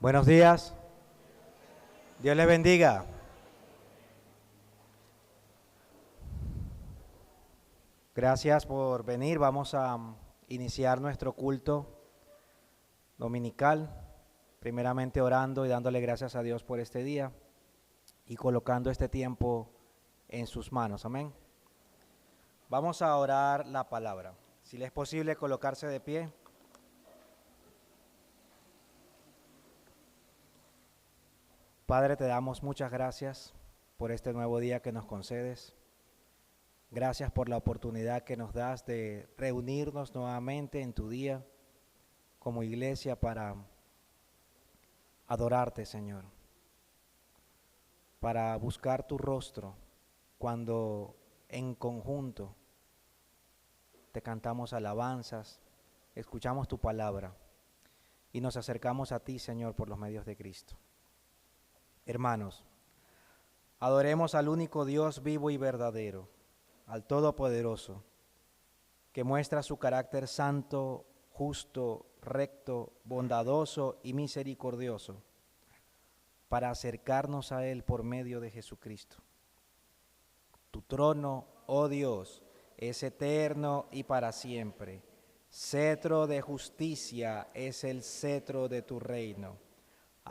Buenos días, Dios les bendiga. Gracias por venir. Vamos a iniciar nuestro culto dominical, primeramente orando y dándole gracias a Dios por este día y colocando este tiempo en sus manos. Amén. Vamos a orar la palabra. Si le es posible colocarse de pie. Padre, te damos muchas gracias por este nuevo día que nos concedes. Gracias por la oportunidad que nos das de reunirnos nuevamente en tu día como iglesia para adorarte, Señor, para buscar tu rostro cuando en conjunto te cantamos alabanzas, escuchamos tu palabra y nos acercamos a ti, Señor, por los medios de Cristo. Hermanos, adoremos al único Dios vivo y verdadero, al Todopoderoso, que muestra su carácter santo, justo, recto, bondadoso y misericordioso, para acercarnos a Él por medio de Jesucristo. Tu trono, oh Dios, es eterno y para siempre. Cetro de justicia es el cetro de tu reino.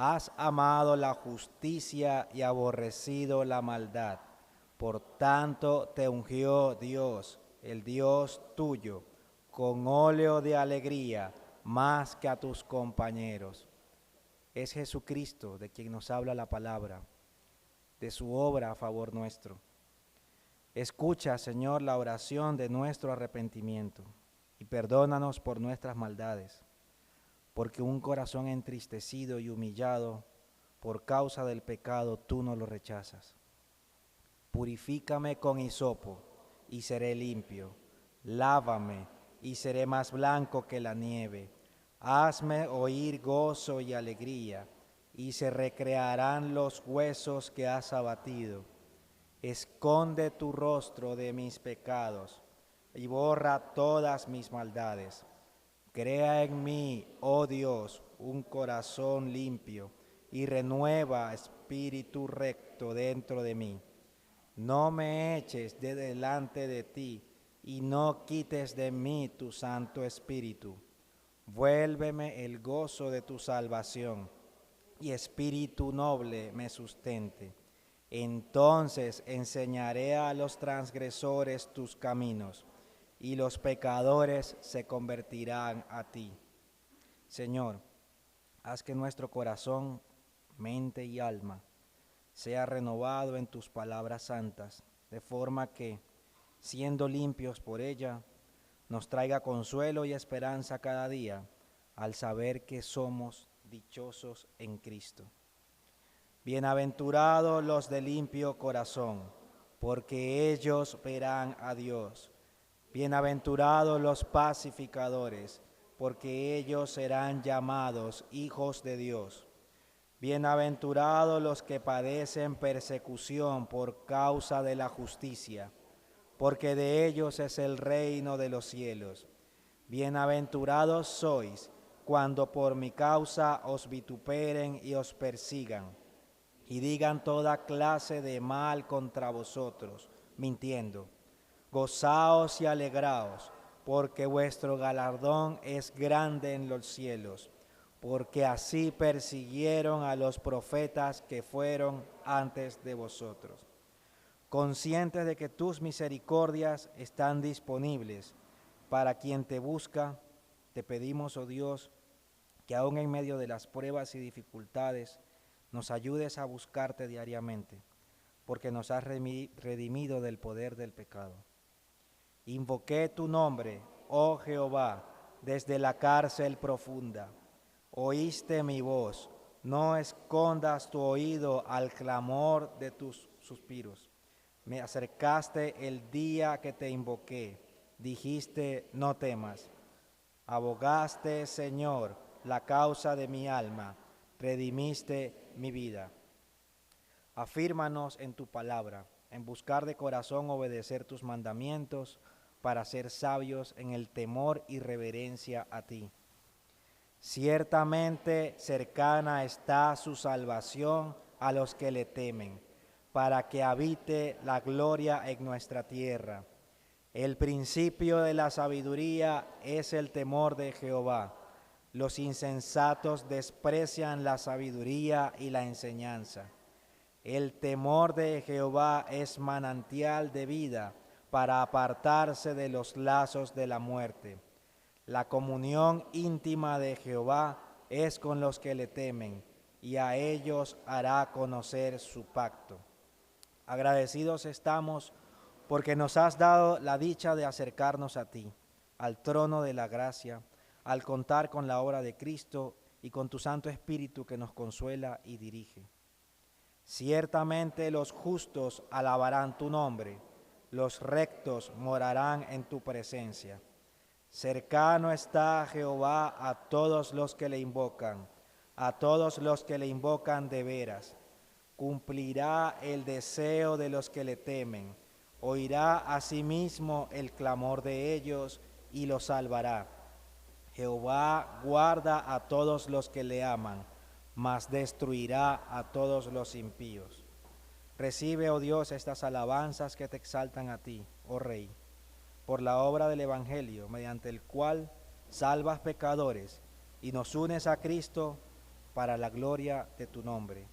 Has amado la justicia y aborrecido la maldad. Por tanto te ungió Dios, el Dios tuyo, con óleo de alegría más que a tus compañeros. Es Jesucristo de quien nos habla la palabra, de su obra a favor nuestro. Escucha, Señor, la oración de nuestro arrepentimiento y perdónanos por nuestras maldades, porque un corazón entristecido y humillado por causa del pecado tú no lo rechazas. Purifícame con hisopo y seré limpio. Lávame y seré más blanco que la nieve. Hazme oír gozo y alegría, y se recrearán los huesos que has abatido. Esconde tu rostro de mis pecados y borra todas mis maldades. Crea en mí, oh Dios, un corazón limpio y renueva espíritu recto dentro de mí. No me eches de delante de ti y no quites de mí tu Santo Espíritu. Vuélveme el gozo de tu salvación y espíritu noble me sustente. Entonces enseñaré a los transgresores tus caminos y los pecadores se convertirán a ti. Señor, haz que nuestro corazón, mente y alma sea renovado en tus palabras santas, de forma que, siendo limpios por ella, nos traiga consuelo y esperanza cada día, al saber que somos dichosos en Cristo. Bienaventurados los de limpio corazón, porque ellos verán a Dios. Bienaventurados los pacificadores, porque ellos serán llamados hijos de Dios. Bienaventurados los que padecen persecución por causa de la justicia, porque de ellos es el reino de los cielos. Bienaventurados sois cuando por mi causa os vituperen y os persigan, y digan toda clase de mal contra vosotros, mintiendo. Gozaos y alegraos, porque vuestro galardón es grande en los cielos, porque así persiguieron a los profetas que fueron antes de vosotros. Conscientes de que tus misericordias están disponibles para quien te busca, te pedimos, oh Dios, que aun en medio de las pruebas y dificultades, nos ayudes a buscarte diariamente, porque nos has redimido del poder del pecado. Invoqué tu nombre, oh Jehová, desde la cárcel profunda. Oíste mi voz, no escondas tu oído al clamor de tus suspiros. Me acercaste el día que te invoqué, dijiste, no temas. Abogaste, Señor, la causa de mi alma, redimiste mi vida. Afírmanos en tu palabra, en buscar de corazón obedecer tus mandamientos, para ser sabios en el temor y reverencia a ti. Ciertamente cercana está su salvación a los que le temen, para que habite la gloria en nuestra tierra. El principio de la sabiduría es el temor de Jehová. Los insensatos desprecian la sabiduría y la enseñanza. El temor de Jehová es manantial de vida para apartarse de los lazos de la muerte. La comunión íntima de Jehová es con los que le temen, y a ellos hará conocer su pacto. Agradecidos estamos porque nos has dado la dicha de acercarnos a ti, al trono de la gracia, al contar con la obra de Cristo y con tu Santo Espíritu que nos consuela y dirige. Ciertamente los justos alabarán tu nombre, los rectos morarán en tu presencia. Cercano está Jehová a todos los que le invocan, a todos los que le invocan de veras. Cumplirá el deseo de los que le temen, oirá asimismo el clamor de ellos y los salvará. Jehová guarda a todos los que le aman, mas destruirá a todos los impíos. Recibe, oh Dios, estas alabanzas que te exaltan a ti, oh Rey, por la obra del Evangelio, mediante el cual salvas pecadores y nos unes a Cristo para la gloria de tu nombre.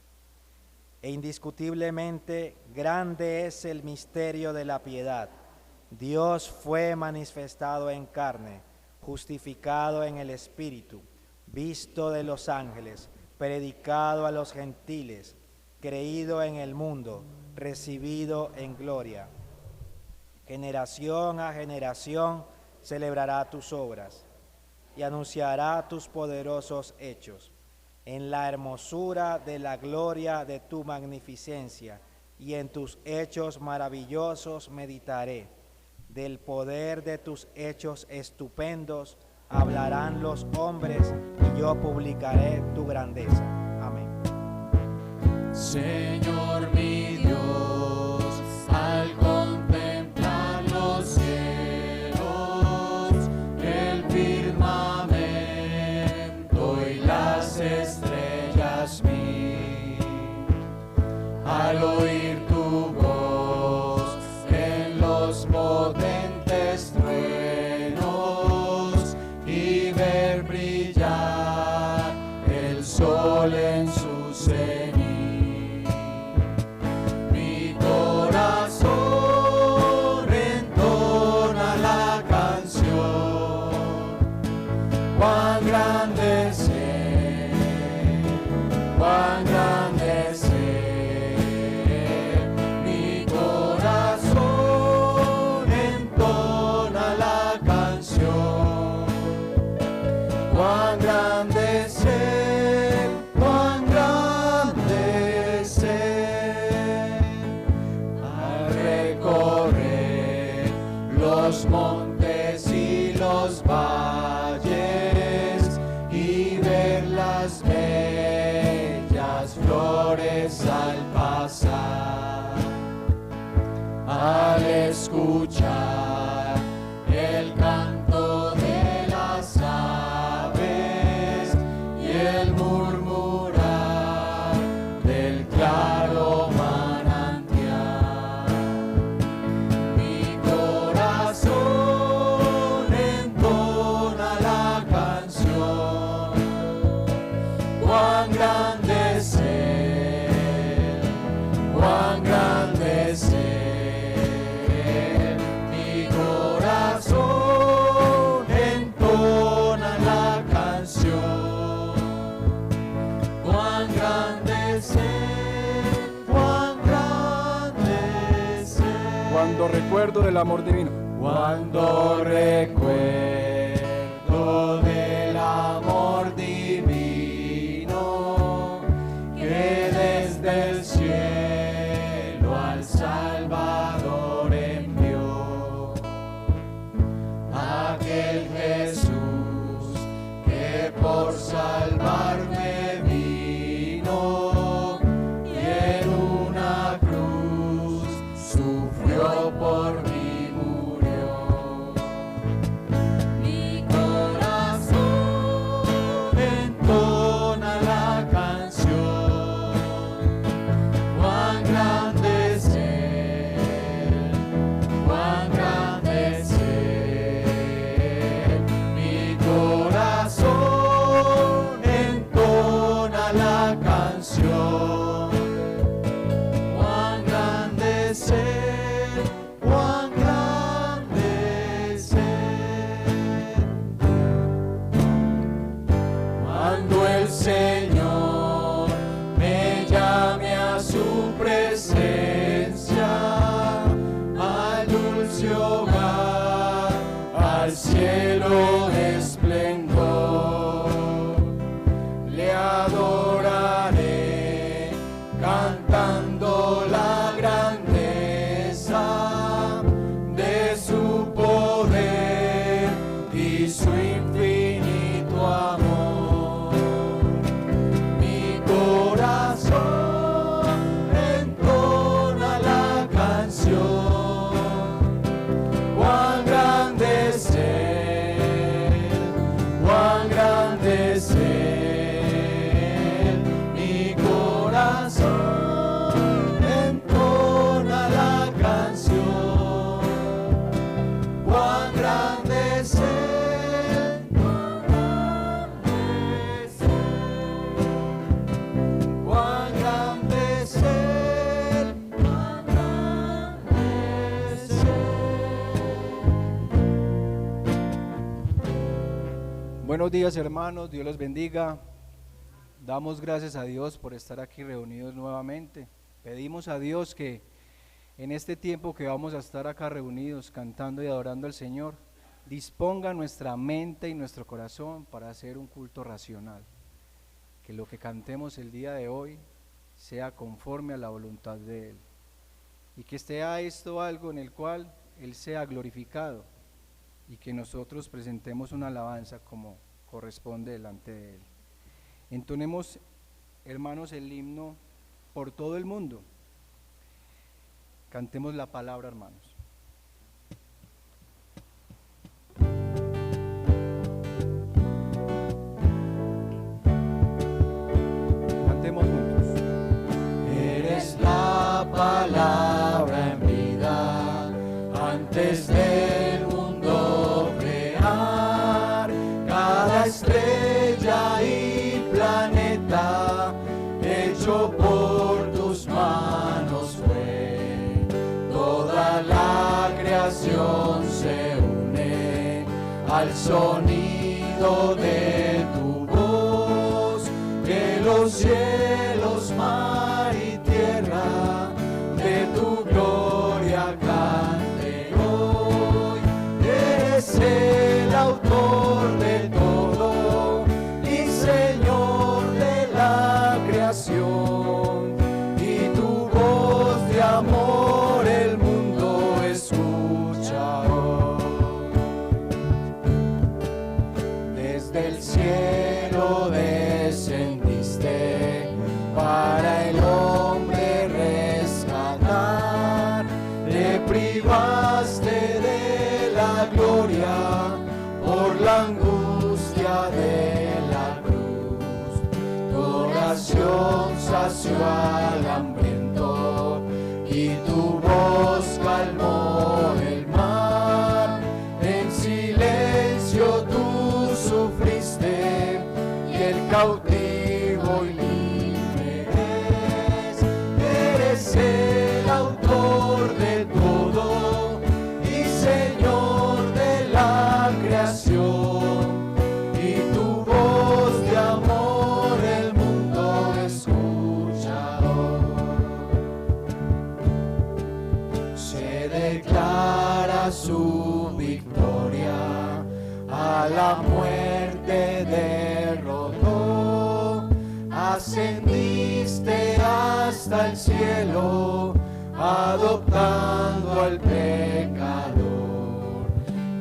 E indiscutiblemente grande es el misterio de la piedad. Dios fue manifestado en carne, justificado en el Espíritu, visto de los ángeles, predicado a los gentiles, creído en el mundo, recibido en gloria. Generación a generación celebrará tus obras y anunciará tus poderosos hechos. En la hermosura de la gloria de tu magnificencia y en tus hechos maravillosos meditaré. Del poder de tus hechos estupendos hablarán los hombres y yo publicaré tu grandeza. Amén. Señor mi Dios, al contemplar los cielos, el firmamento y las estrellas mí, al oír tu voz en los potentes truenos y ver brillar el sol en su cenit. Los montes y los valles y ver las bellas flores al pasar, al escuchar el canto de las aves y el murmurar del claro Cuando recuerdo del amor divino. Cuando recuerdo del amor divino que desde el cielo al Salvador envió, aquel Jesús que por salvarme vino y en una cruz sufrió por mí, murió. Buenos días, hermanos, Dios los bendiga. Damos gracias a Dios por estar aquí reunidos nuevamente. Pedimos a Dios que en este tiempo que vamos a estar acá reunidos cantando y adorando al Señor, disponga nuestra mente y nuestro corazón para hacer un culto racional. Que lo que cantemos el día de hoy sea conforme a la voluntad de Él. Y que sea esto algo en el cual Él sea glorificado y que nosotros presentemos una alabanza como corresponde delante de Él. Entonemos, hermanos, el himno por todo el mundo. Cantemos la palabra, hermanos. Cantemos juntos. Eres la palabra en vida, antes del mundo crear, cada estrella y planeta, hecho por tus manos fue. Toda la creación se une al sonido de tu voz, que los cielos, mar y tierra de tu gloria cante hoy. Eres el autor de todo y Señor de la creación, y tu voz de amor el mundo escucha hoy. Desde el cielo descendiste para el hombre rescatar, te privaste de la gloria por la angustia de la cruz. Tu oración sació al hambriento y tu voz calmó el mar. En silencio tú sufriste y el cautivo y libre es. Eres el autor de todo y Señor de la creación, y tu voz de amor el mundo escucha hoy. Se declara su victoria, a la muerte derrotó. Ascendiste hasta el cielo, adoptando al pecador.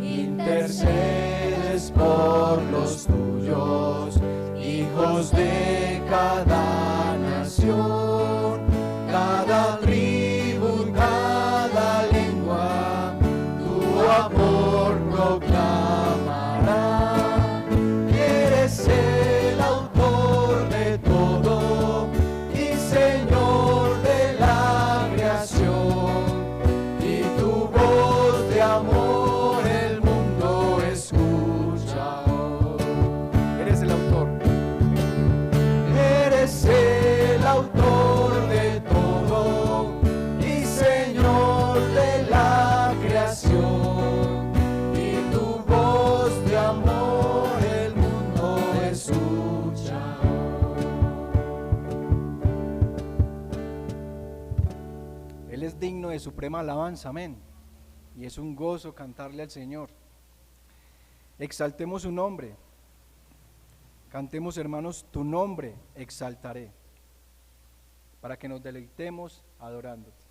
Intercedes por los tuyos, hijos de cada nación, cada tribu, cada lengua, tu amor proclamará. Eres el autor de todo y Señor de la creación, y tu voz de amor el mundo escucha hoy. Eres el autor. Eres el autor de todo y Señor de la creación, y tu voz de amor el mundo escucha hoy. Él es digno de suprema alabanza, amén. Y es un gozo cantarle al Señor. Exaltemos su nombre. Cantemos, hermanos, tu nombre exaltaré, para que nos deleitemos adorándote.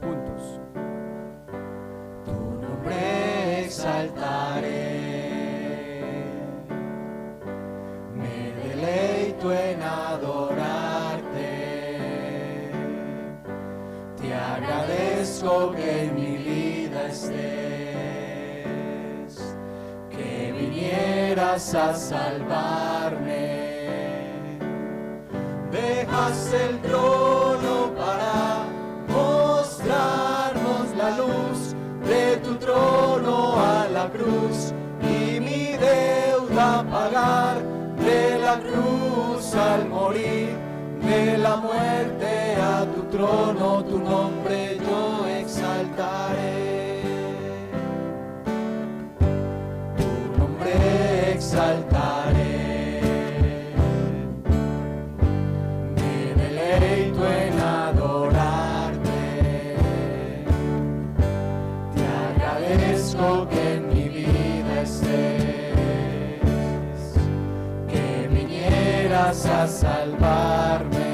Juntos. Tu nombre exaltaré, me deleito en adorarte. Te agradezco que en mi vida estés, que vinieras a salvarme. Dejaste el trono para mostrarnos la luz, de tu trono a la cruz, y mi deuda deuda pagar, de la cruz al morir, de la muerte a tu trono, tu nombre yo exaltaré. Tu nombre exaltaré. Me deleito en adorarte. Te agradezco que en mi vida estés, que vinieras a salvarme.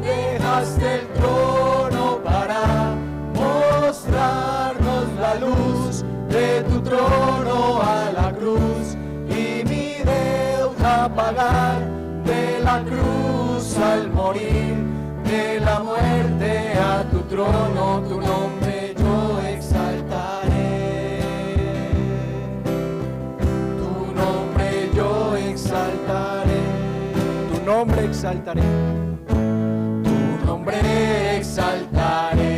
Dejaste el trono para mostrarnos la luz, de tu trono a la cruz, y mi deuda pagar, de la cruz al morir, de la muerte a tu trono, tu nombre yo exaltaré. Tu nombre yo exaltaré. Tu nombre exaltaré. Tu nombre exaltaré.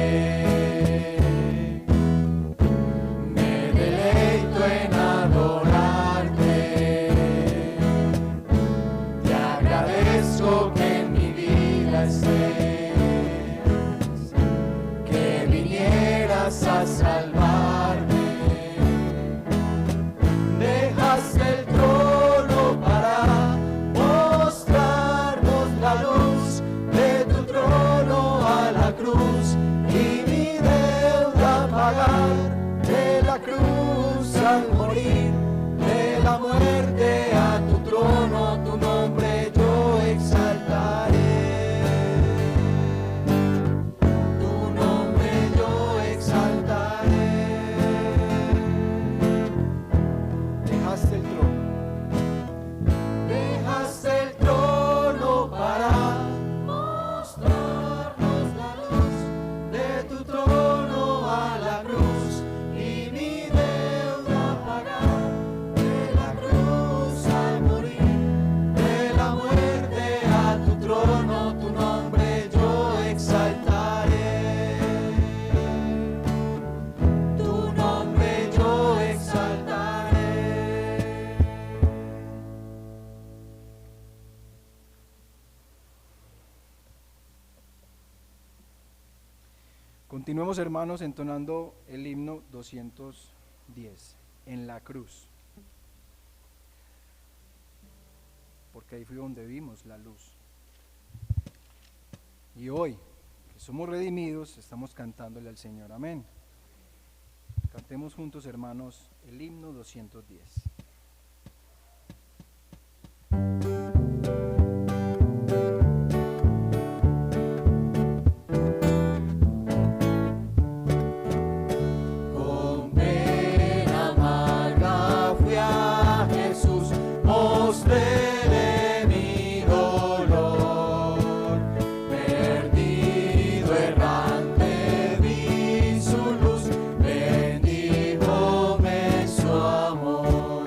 Me deleito en adorarte. Te agradezco que en mi vida estés, que vinieras a salvarme. Dejaste el trono para mostrarnos la luz, de tu trono a la cruz, y mi deuda pagar, de la cruz al morir, de la muerte a tu trono, tu nombre yo exaltaré. Tu nombre yo exaltaré. Dejaste el trono. Dejaste el trono para mostrarnos la luz, de tu trono a la cruz, y mi deuda pagar, de la cruz al morir, de la muerte a tu trono, tu nombre yo exaltaré. Tu nombre yo exaltaré. Continuemos, hermanos, entonando el himno 210, en la cruz. Porque ahí fue donde vimos la luz. Y hoy, que somos redimidos, estamos cantándole al Señor. Amén. Cantemos juntos, hermanos, el himno 210. Con pena amarga fui a Jesús, mostréle mi dolor. Perdido, errante, vi su luz, bendíjome su amor.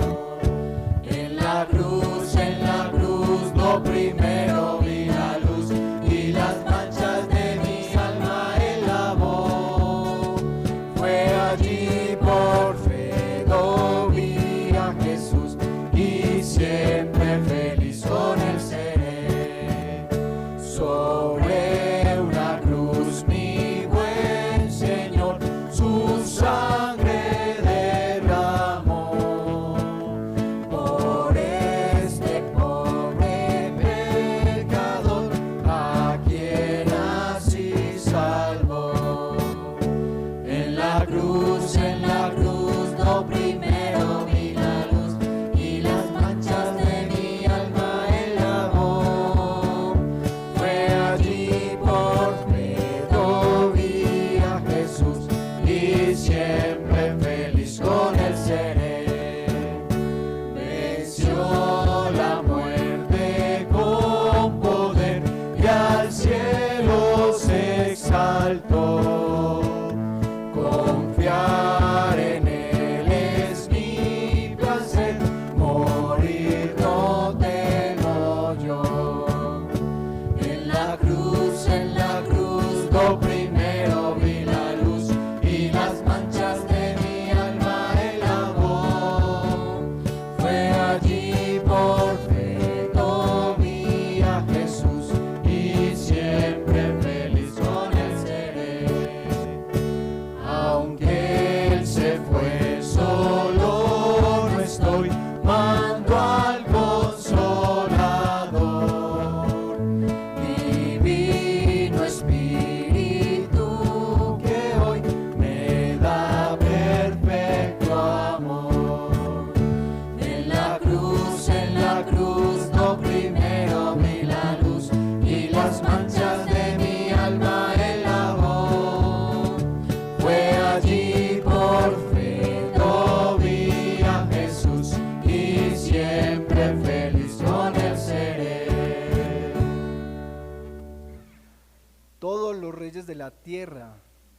la tierra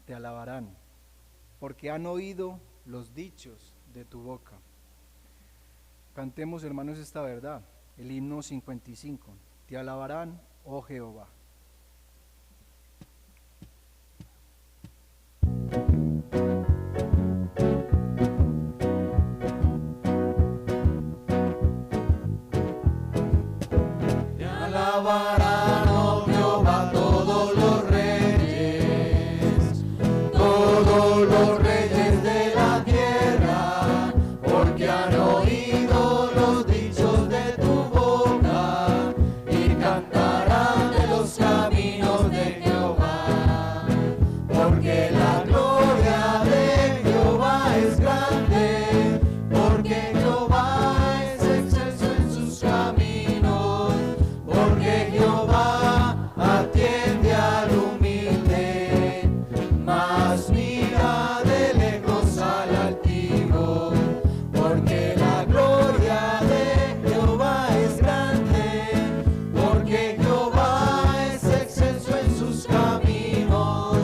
te alabarán, porque han oído los dichos de tu boca. Cantemos, hermanos, esta verdad, el himno 55. Te alabarán, oh Jehová. Te alabarán, oh Jehová, todos los reyes de la tierra, porque han oído los dichos de tu boca y cantarán de los caminos de Jehová, porque la gloria de Jehová es grande, porque Jehová es excelso en sus caminos, porque Jehová atiende al humilde, mas mira de lejos al altivo, porque la gloria de Jehová es grande, porque Jehová es excelso en sus caminos,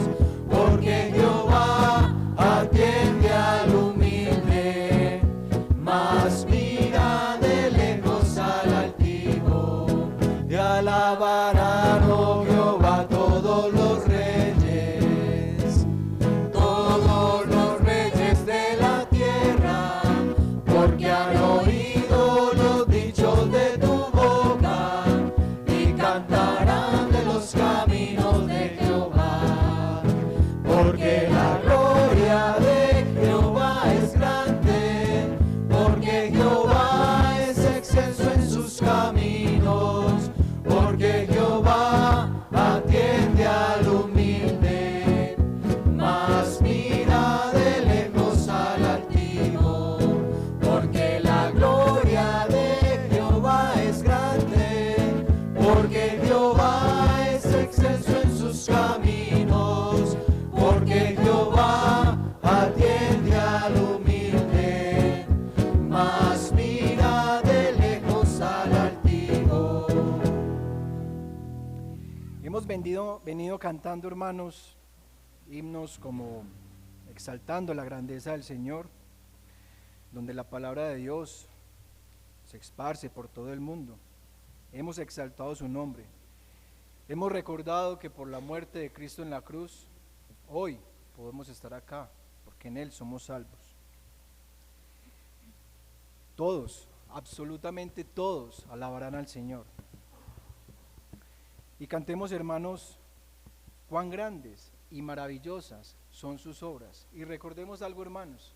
porque Jehová atiende al humilde, mas mira de lejos al altivo. Te alabarán, oh Jehová, todos los reyes de la tierra, porque han oído los dichos de tu boca y cantarán de los caminos de Jehová, porque la gloria de Jehová es grande, porque Jehová es excelso en sus caminos, porque Jehová atiende al humilde, mas mira de lejos al altivo, porque la gloria de Jehová es grande, porque Jehová es excelso en sus caminos, porque Jehová atiende al humilde, mas mira de lejos al altivo. Hemos venido cantando, hermanos, himnos como exaltando la grandeza del Señor, donde la palabra de Dios se esparce por todo el mundo. Hemos exaltado su nombre. Hemos recordado que por la muerte de Cristo en la cruz, hoy podemos estar acá, porque en Él somos salvos. Todos, absolutamente todos, alabarán al Señor. Y cantemos, hermanos, cuán grandes y maravillosas son sus obras. Y recordemos algo, hermanos,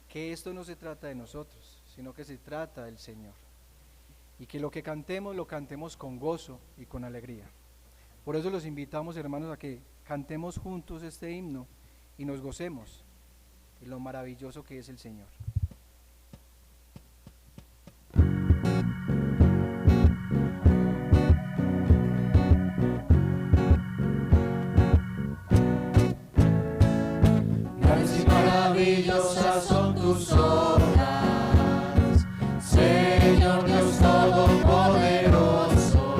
que esto no se trata de nosotros, sino que se trata del Señor. Y que lo que cantemos, lo cantemos con gozo y con alegría. Por eso los invitamos, hermanos, a que cantemos juntos este himno y nos gocemos en lo maravilloso que es el Señor. Grandes y maravillosas son tus obras, Señor Dios Todopoderoso.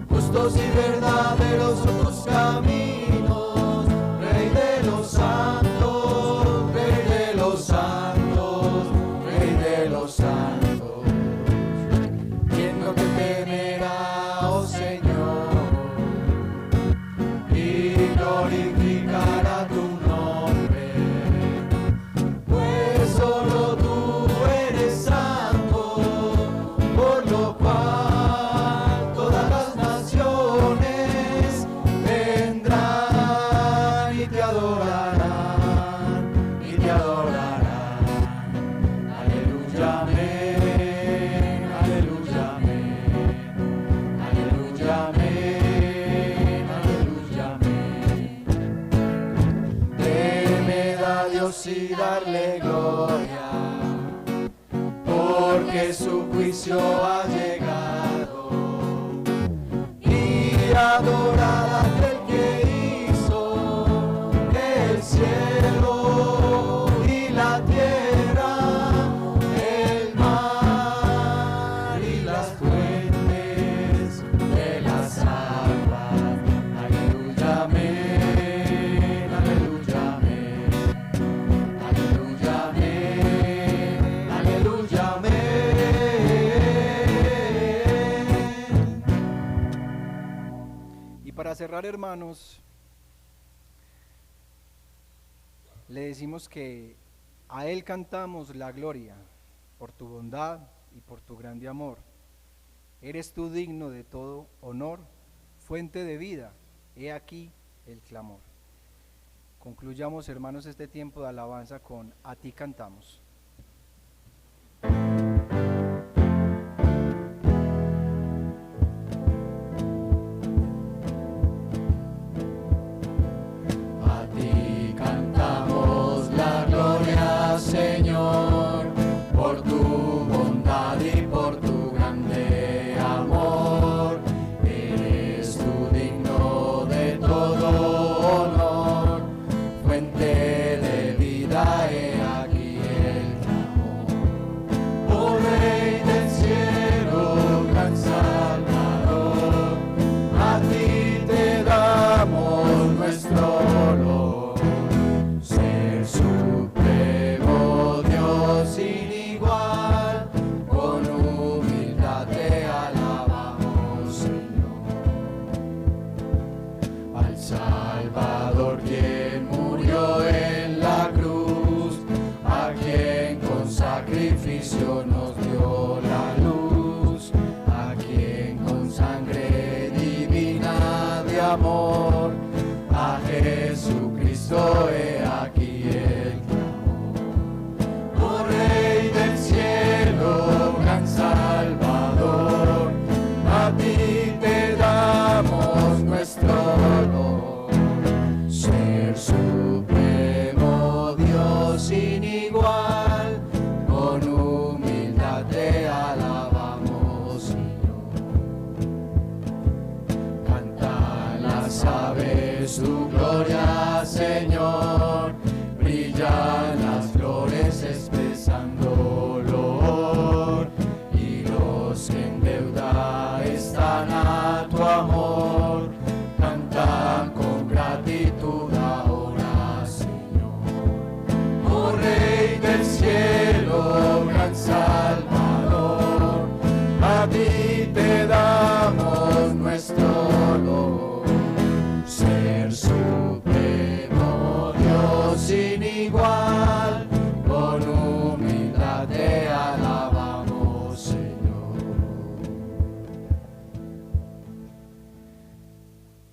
Justos y verdaderos son tus caminos, Rey de los santos, Rey de los santos, Rey de los santos. ¿Quién no te temerá, oh Señor, y glorificará tu nombre? Pues solo tú eres santo, por lo cual todas las naciones vendrán y te adorarán, y te adorarán. Aleluya, amén, aleluya, amén, aleluya, amén, aleluya, amén. Temed a Dios y darle gloria, porque su juicio ha llegado, y adorad a aquel que hizo el cielo y la tierra, el mar y las fuentes de las aguas. Aleluya, cerrar, hermanos, le decimos que a Él cantamos la gloria por tu bondad y por tu grande amor. Eres tú digno de todo honor, fuente de vida, he aquí el clamor. Concluyamos, hermanos, este tiempo de alabanza con A ti cantamos. A ti cantamos la gloria, Señor, por tu bondad y por tu grande amor. Eres tú digno de todo honor, fuente de vida, he aquí el clamor. Oh Rey del cielo, gran Salvador, a ti te damos nuestro olor. Ser supremo, Dios sin igual, con humildad te alabamos, Señor. Al Salvador quien murió en la cruz, a quien con sacrificio nos dio la luz, a quien con sangre divina de amor, a Jesucristo he aquí el clamor. Oh Rey del cielo, gran Salvador, a ti te damos nuestro honor. Ser supremo, Dios sin igual, con humildad te alabamos, Señor. Cantan las aves tu gloria, Señor, brillan las flores expresando loor, y los que en deuda están a tu amor, cantan con gratitud ahora, Señor. Oh Rey del cielo, gran Salvador, a ti te damos nuestro olor. Ser supremo, Dios sin igual, con humildad te alabamos, Señor.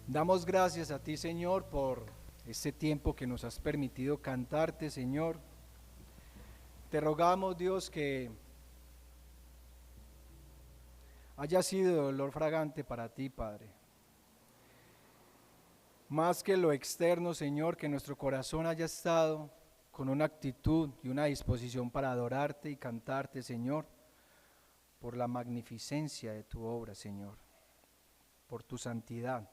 Damos gracias a ti, Señor, por este tiempo que nos has permitido cantarte, Señor. Te rogamos, Dios, que haya sido olor fragante para ti, Padre. Más que lo externo, Señor, que nuestro corazón haya estado con una actitud y una disposición para adorarte y cantarte, Señor, por la magnificencia de tu obra, Señor, por tu santidad,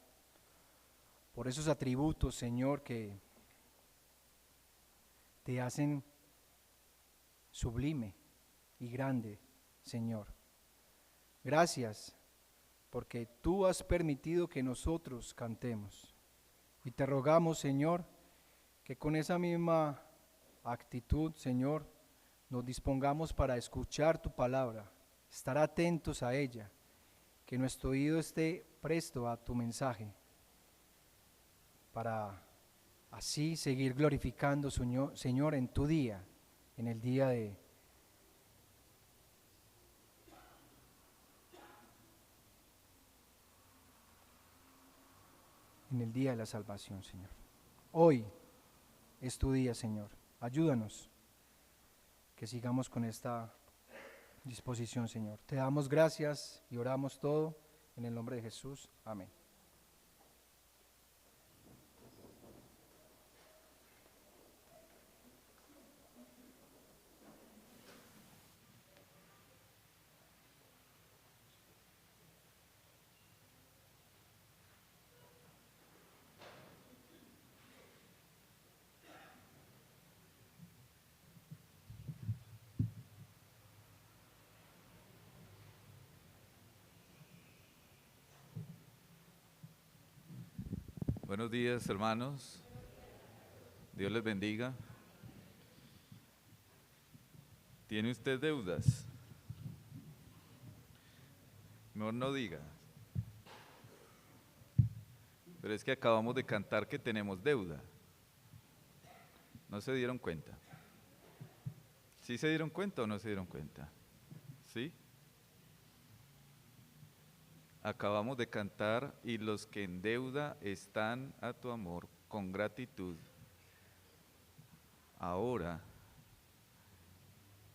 por esos atributos, Señor, que te hacen sublime y grande, Señor. Gracias, porque tú has permitido que nosotros cantemos. Y te rogamos, Señor, que con esa misma actitud, Señor, nos dispongamos para escuchar tu palabra, estar atentos a ella, que nuestro oído esté presto a tu mensaje, para así seguir glorificando, Señor, en tu día, en el día de la salvación, Señor. Hoy es tu día, Señor. Ayúdanos que sigamos con esta disposición, Señor. Te damos gracias y oramos todo en el nombre de Jesús. Amén. Buenos días, hermanos. Dios les bendiga. ¿Tiene usted deudas? Mejor no diga. Pero es que acabamos de cantar que tenemos deuda. ¿No se dieron cuenta? ¿Sí se dieron cuenta o no se dieron cuenta? ¿Sí? Acabamos de cantar, y los que en deuda están a tu amor con gratitud. Ahora,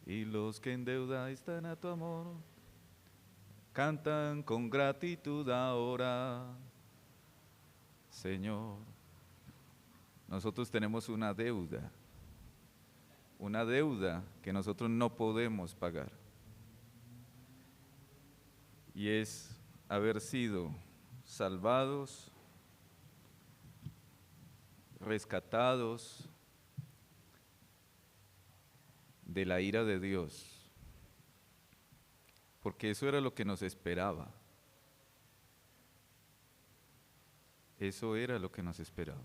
y los que en deuda están a tu amor, cantan con gratitud ahora. Señor, nosotros tenemos una deuda que nosotros no podemos pagar. Y es haber sido salvados, rescatados de la ira de Dios, porque eso era lo que nos esperaba. Eso era lo que nos esperaba.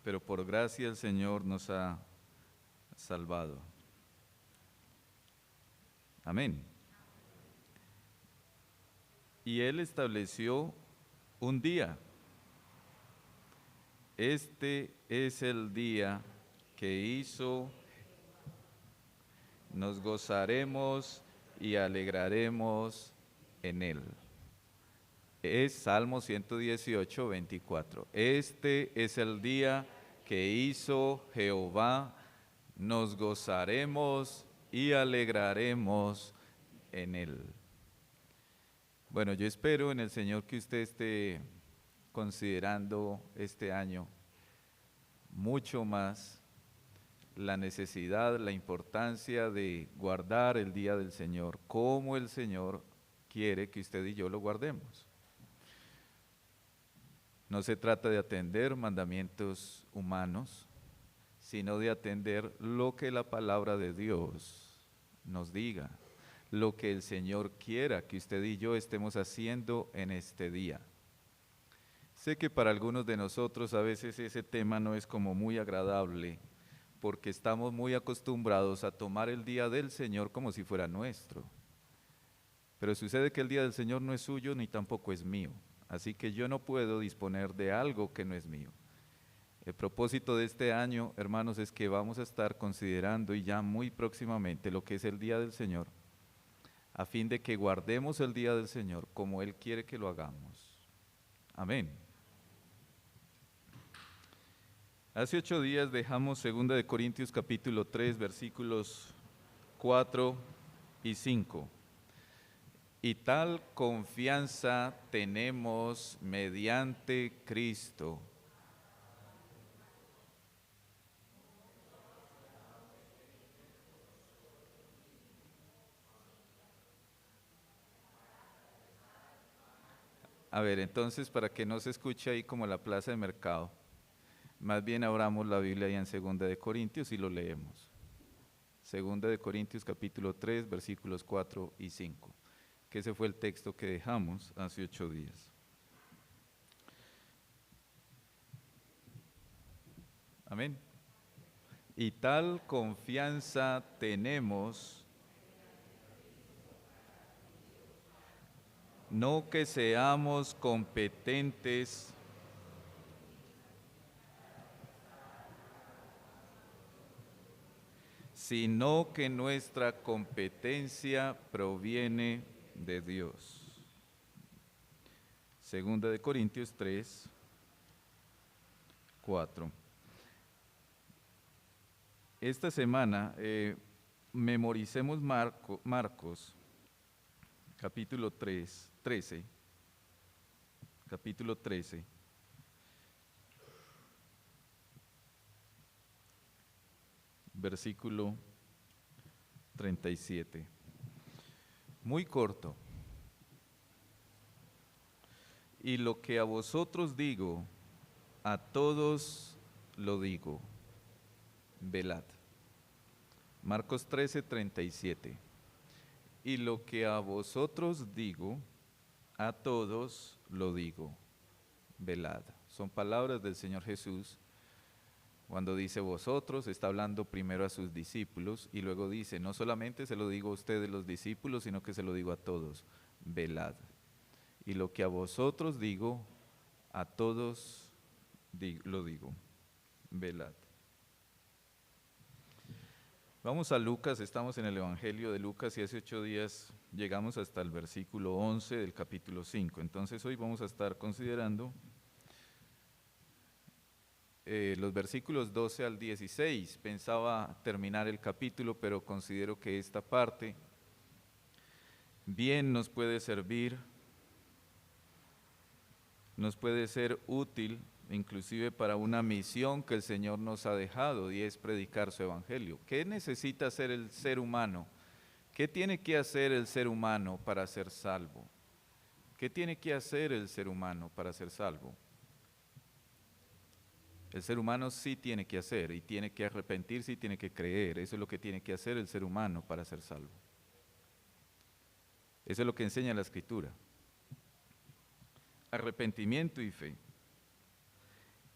Pero por gracia el Señor nos ha salvado. Amén. Y Él estableció un día. Este es el día que hizo. Nos gozaremos y alegraremos en Él. Es Salmo 118, 24. Este es el día que hizo Jehová. Nos gozaremos y alegraremos en Él. Bueno, yo espero en el Señor que usted esté considerando este año mucho más la necesidad, la importancia de guardar el día del Señor, como el Señor quiere que usted y yo lo guardemos. No se trata de atender mandamientos humanos, sino de atender lo que la palabra de Dios nos diga, lo que el Señor quiera que usted y yo estemos haciendo en este día. Sé que para algunos de nosotros a veces ese tema no es como muy agradable, porque estamos muy acostumbrados a tomar el día del Señor como si fuera nuestro. Pero sucede que el día del Señor no es suyo ni tampoco es mío, así que yo no puedo disponer de algo que no es mío. El propósito de este año, hermanos, es que vamos a estar considerando y ya muy próximamente lo que es el día del Señor, a fin de que guardemos el día del Señor como Él quiere que lo hagamos. Amén. Hace 8 días dejamos 2 Corintios capítulo 3, versículos 4 y 5. Y tal confianza tenemos mediante Cristo. A ver, entonces, para que no se escuche ahí como la plaza de mercado, más bien abramos la Biblia ahí en 2 Corintios y lo leemos. 2 Corintios capítulo 3, versículos 4 y 5, que ese fue el texto que dejamos hace 8 días. Amén. Y tal confianza tenemos, no que seamos competentes, sino que nuestra competencia proviene de Dios. 2 Corintios 3, 4. Esta semana memoricemos Marcos, capítulo 13, capítulo 13, versículo 37. Muy corto. Y lo que a vosotros digo, a todos lo digo, velad. Marcos 13, 37. Y lo que a vosotros digo, a todos lo digo, velad. Son palabras del Señor Jesús. Cuando dice vosotros, está hablando primero a sus discípulos y luego dice, no solamente se lo digo a ustedes los discípulos, sino que se lo digo a todos, velad. Y lo que a vosotros digo, a todos lo digo, velad. Vamos a Lucas, estamos en el Evangelio de Lucas y hace 8 días llegamos hasta el versículo 11 del capítulo 5. Entonces hoy vamos a estar considerando los versículos 12 al 16. Pensaba terminar el capítulo, pero considero que esta parte bien nos puede servir, nos puede ser útil, inclusive para una misión que el Señor nos ha dejado, y es predicar su evangelio. ¿Qué necesita hacer el ser humano? ¿Qué tiene que hacer el ser humano para ser salvo? ¿Qué tiene que hacer el ser humano para ser salvo? El ser humano sí tiene que hacer, y tiene que arrepentirse y tiene que creer. Eso es lo que tiene que hacer el ser humano para ser salvo. Eso es lo que enseña la Escritura. Arrepentimiento y fe.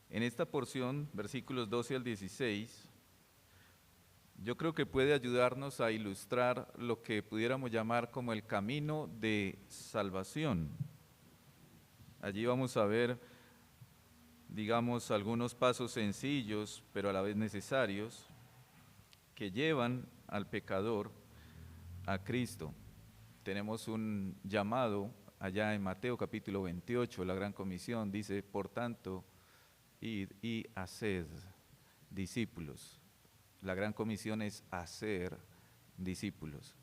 En esta porción, versículos 12 al 16, yo creo que puede ayudarnos a ilustrar lo que pudiéramos llamar como el camino de salvación. Allí vamos a ver, digamos, algunos pasos sencillos, pero a la vez necesarios, que llevan al pecador a Cristo. Tenemos un llamado allá en Mateo capítulo 28, la Gran Comisión, dice, por tanto, id y haced discípulos. La Gran Comisión es hacer discípulos.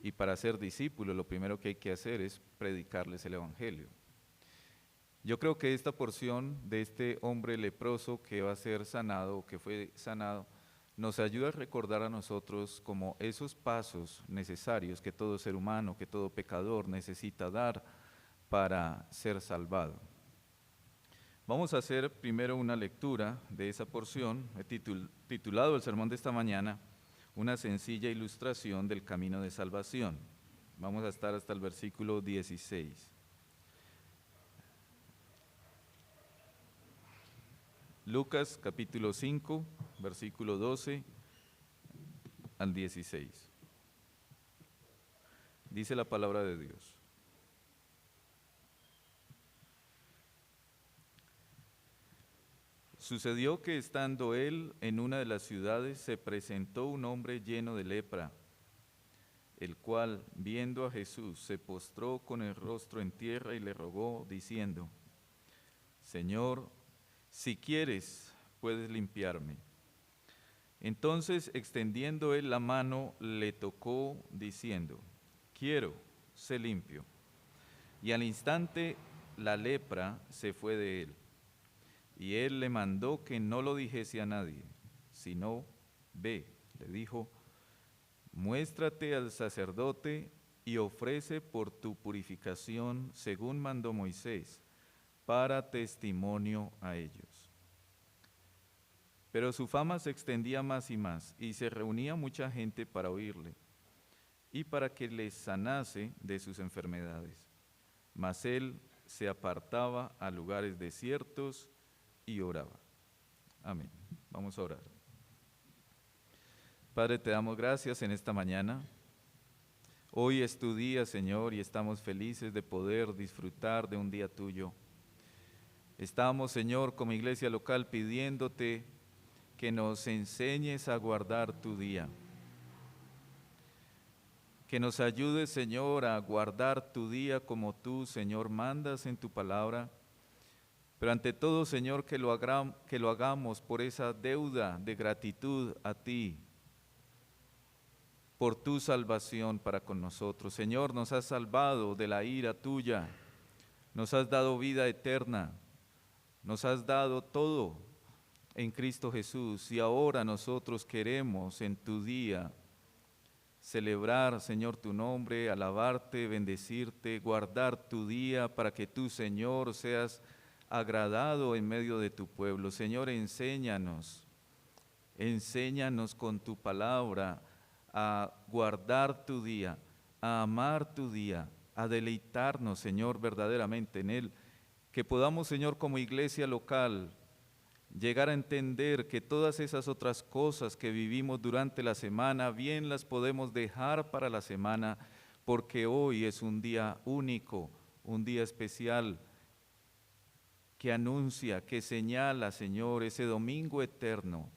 Y para ser discípulos, lo primero que hay que hacer es predicarles el Evangelio. Yo creo que esta porción de este hombre leproso que va a ser sanado, o que fue sanado, nos ayuda a recordar a nosotros como esos pasos necesarios que todo ser humano, que todo pecador necesita dar para ser salvado. Vamos a hacer primero una lectura de esa porción, he titulado el sermón de esta mañana, una sencilla ilustración del camino de salvación. Vamos a estar hasta el versículo 16. Lucas capítulo 5, versículo 12 al 16. Dice la palabra de Dios. Sucedió que estando él en una de las ciudades, se presentó un hombre lleno de lepra, el cual, viendo a Jesús, se postró con el rostro en tierra y le rogó, diciendo, Señor, si quieres, puedes limpiarme. Entonces, extendiendo él la mano, le tocó, diciendo, quiero, sé limpio. Y al instante la lepra se fue de él. Y él le mandó que no lo dijese a nadie, sino, ve, le dijo, muéstrate al sacerdote y ofrece por tu purificación, según mandó Moisés, para testimonio a ellos. Pero su fama se extendía más y se reunía mucha gente para oírle, y para que les sanase de sus enfermedades. Mas él se apartaba a lugares desiertos y oraba. Amén. Vamos a orar. Padre, te damos gracias en esta mañana. Hoy es tu día, Señor, y estamos felices de poder disfrutar de un día tuyo. Estamos, Señor, como iglesia local pidiéndote que nos enseñes a guardar tu día. Que nos ayudes, Señor, a guardar tu día como tú, Señor, mandas en tu palabra. Pero ante todo, Señor, que lo hagamos por esa deuda de gratitud a ti, por tu salvación para con nosotros. Señor, nos has salvado de la ira tuya, nos has dado vida eterna, nos has dado todo en Cristo Jesús, y ahora nosotros queremos en tu día celebrar, Señor, tu nombre, alabarte, bendecirte, guardar tu día para que tú, Señor, seas agradado en medio de tu pueblo. Señor, enséñanos con tu palabra a guardar tu día, a amar tu día, a deleitarnos, Señor, verdaderamente en él. Que podamos, Señor, como iglesia local, llegar a entender que todas esas otras cosas que vivimos durante la semana, bien las podemos dejar para la semana, porque hoy es un día único, un día especial, que anuncia, que señala, Señor, ese domingo eterno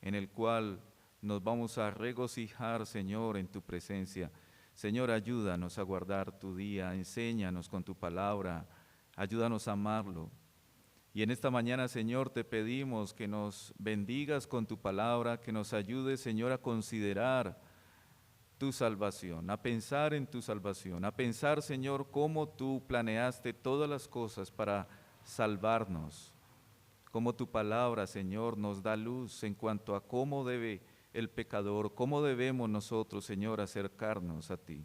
en el cual nos vamos a regocijar, Señor, en tu presencia. Señor, ayúdanos a guardar tu día, enséñanos con tu palabra, ayúdanos a amarlo. Y en esta mañana, Señor, te pedimos que nos bendigas con tu palabra, que nos ayudes, Señor, a considerar tu salvación, a pensar en tu salvación, a pensar, Señor, cómo tú planeaste todas las cosas para salvarnos, cómo tu palabra, Señor, nos da luz en cuanto a cómo debe el pecador, cómo debemos nosotros, Señor, acercarnos a ti.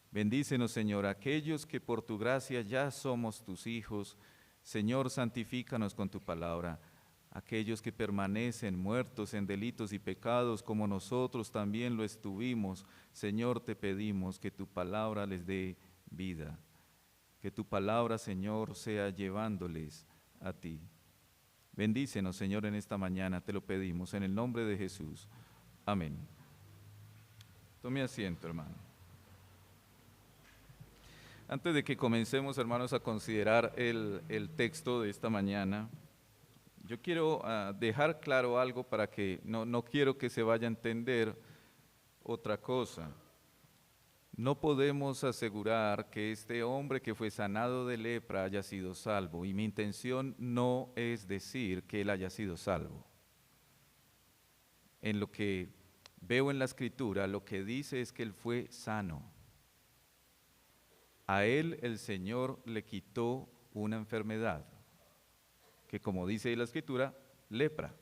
Bendícenos, Señor, aquellos que por tu gracia ya somos tus hijos. Señor, santifícanos con tu palabra. Aquellos que permanecen muertos en delitos y pecados como nosotros también lo estuvimos, Señor, te pedimos que tu palabra les dé vida. Que tu palabra, Señor, sea llevándoles a ti. Bendícenos, Señor, en esta mañana, te lo pedimos, en el nombre de Jesús. Amén. Tome asiento, hermano. Antes de que comencemos, hermanos, a considerar el texto de esta mañana, yo quiero dejar claro algo para que no quiero que se vaya a entender otra cosa. No podemos asegurar que este hombre que fue sanado de lepra haya sido salvo, y mi intención no es decir que él haya sido salvo. En lo que veo en la Escritura, lo que dice es que él fue sano. A él el Señor le quitó una enfermedad, que como dice ahí la Escritura, lepra.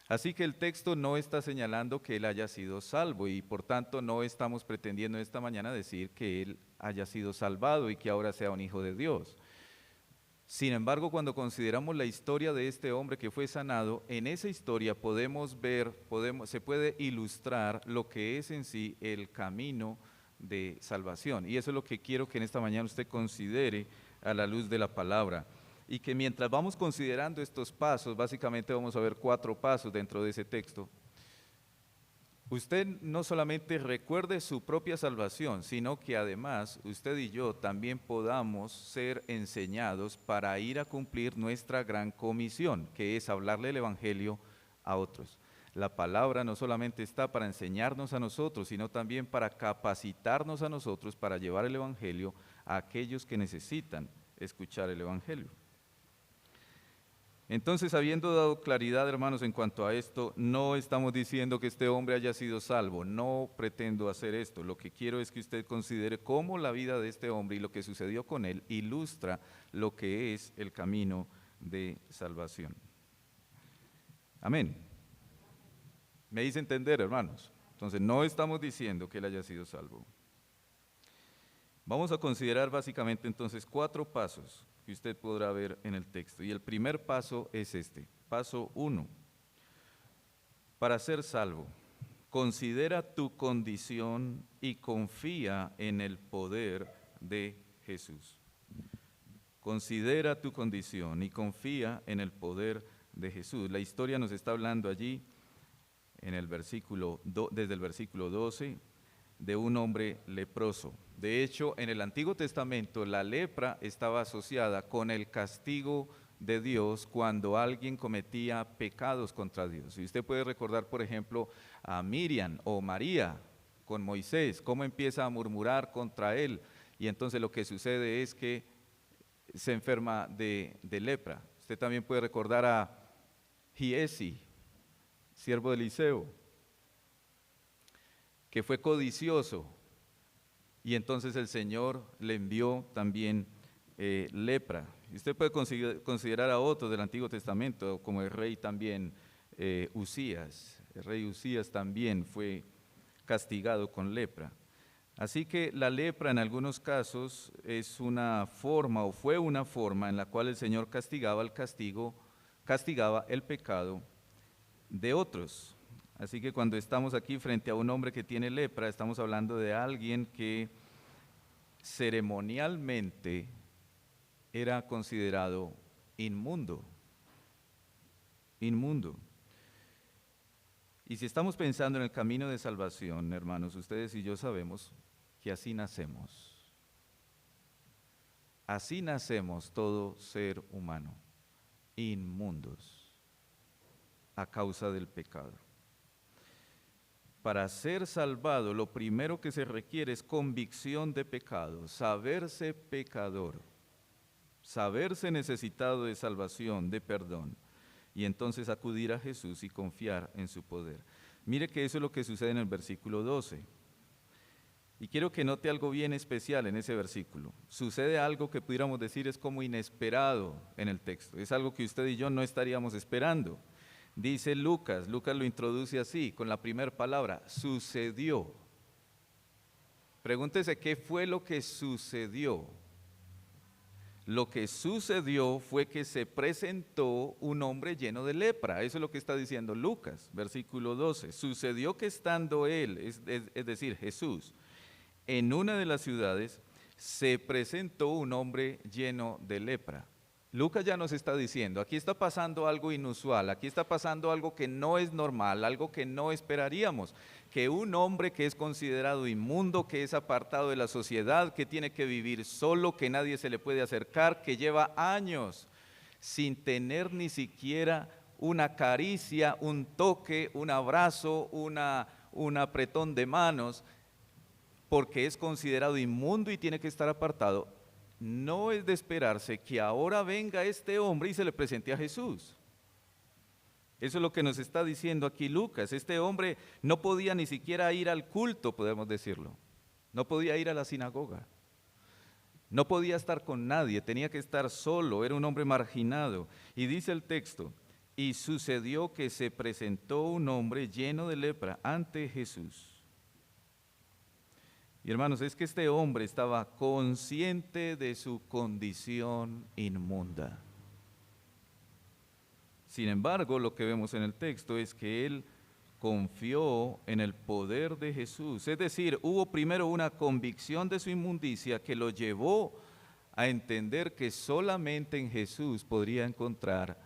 Así que el texto no está señalando que él haya sido salvo, y por tanto no estamos pretendiendo esta mañana decir que él haya sido salvado y que ahora sea un hijo de Dios. Sin embargo, cuando consideramos la historia de este hombre que fue sanado, en esa historia podemos ver, se puede ilustrar lo que es en sí el camino de salvación. Y eso es lo que quiero que en esta mañana usted considere a la luz de la palabra. Y que mientras vamos considerando estos pasos, básicamente vamos a ver 4 pasos dentro de ese texto. Usted no solamente recuerde su propia salvación, sino que además usted y yo también podamos ser enseñados para ir a cumplir nuestra gran comisión, que es hablarle el Evangelio a otros. La palabra no solamente está para enseñarnos a nosotros, sino también para capacitarnos a nosotros para llevar el Evangelio a aquellos que necesitan escuchar el Evangelio. Entonces, habiendo dado claridad, hermanos, en cuanto a esto, no estamos diciendo que este hombre haya sido salvo, no pretendo hacer esto. Lo que quiero es que usted considere cómo la vida de este hombre y lo que sucedió con él ilustra lo que es el camino de salvación. Amén. ¿Me hice entender, hermanos? Entonces, no estamos diciendo que él haya sido salvo. Vamos a considerar básicamente entonces 4 pasos que usted podrá ver en el texto. Y el primer paso es este. Paso 1. Para ser salvo, considera tu condición y confía en el poder de Jesús. Considera tu condición y confía en el poder de Jesús. La historia nos está hablando allí en el desde el versículo 12 de un hombre leproso. De hecho, en el Antiguo Testamento la lepra estaba asociada con el castigo de Dios cuando alguien cometía pecados contra Dios. Y usted puede recordar, por ejemplo, a Miriam o María con Moisés, cómo empieza a murmurar contra él, y entonces lo que sucede es que se enferma de lepra. Usted también puede recordar a Giesi, siervo de Eliseo, que fue codicioso, y entonces el Señor le envió también lepra. Y usted puede considerar a otros del Antiguo Testamento, como el rey también Usías. El rey Usías también fue castigado con lepra. Así que la lepra en algunos casos es una forma, o fue una forma, en la cual el Señor castigaba el pecado de otros. Así que cuando estamos aquí frente a un hombre que tiene lepra, estamos hablando de alguien que ceremonialmente era considerado inmundo. Inmundo. Y si estamos pensando en el camino de salvación, hermanos, ustedes y yo sabemos que así nacemos. así nacemos todo ser humano, inmundos, a causa del pecado. Para ser salvado, lo primero que se requiere es convicción de pecado, saberse pecador, saberse necesitado de salvación, de perdón, y entonces acudir a Jesús y confiar en su poder. Mire que eso es lo que sucede en el versículo 12. Y quiero que note algo bien especial en ese versículo. Sucede algo que pudiéramos decir es como inesperado en el texto. Es algo que usted y yo no estaríamos esperando. Dice Lucas lo introduce así, con la primera palabra, sucedió. Pregúntese qué fue lo que sucedió. Lo que sucedió fue que se presentó un hombre lleno de lepra. Eso es lo que está diciendo Lucas, versículo 12. Sucedió que estando él, es decir, Jesús, en una de las ciudades, se presentó un hombre lleno de lepra. Lucas ya nos está diciendo, aquí está pasando algo inusual, aquí está pasando algo que no es normal, algo que no esperaríamos, que un hombre que es considerado inmundo, que es apartado de la sociedad, que tiene que vivir solo, que nadie se le puede acercar, que lleva años sin tener ni siquiera una caricia, un toque, un abrazo, un apretón de manos, porque es considerado inmundo y tiene que estar apartado. No es de esperarse que ahora venga este hombre y se le presente a Jesús. Eso es lo que nos está diciendo aquí Lucas. Este hombre no podía ni siquiera ir al culto, podemos decirlo. No podía ir a la sinagoga. No podía estar con nadie, tenía que estar solo, era un hombre marginado. Y dice el texto, y sucedió que se presentó un hombre lleno de lepra ante Jesús. Y hermanos, es que este hombre estaba consciente de su condición inmunda. Sin embargo, lo que vemos en el texto es que él confió en el poder de Jesús. Es decir, hubo primero una convicción de su inmundicia que lo llevó a entender que solamente en Jesús podría encontrar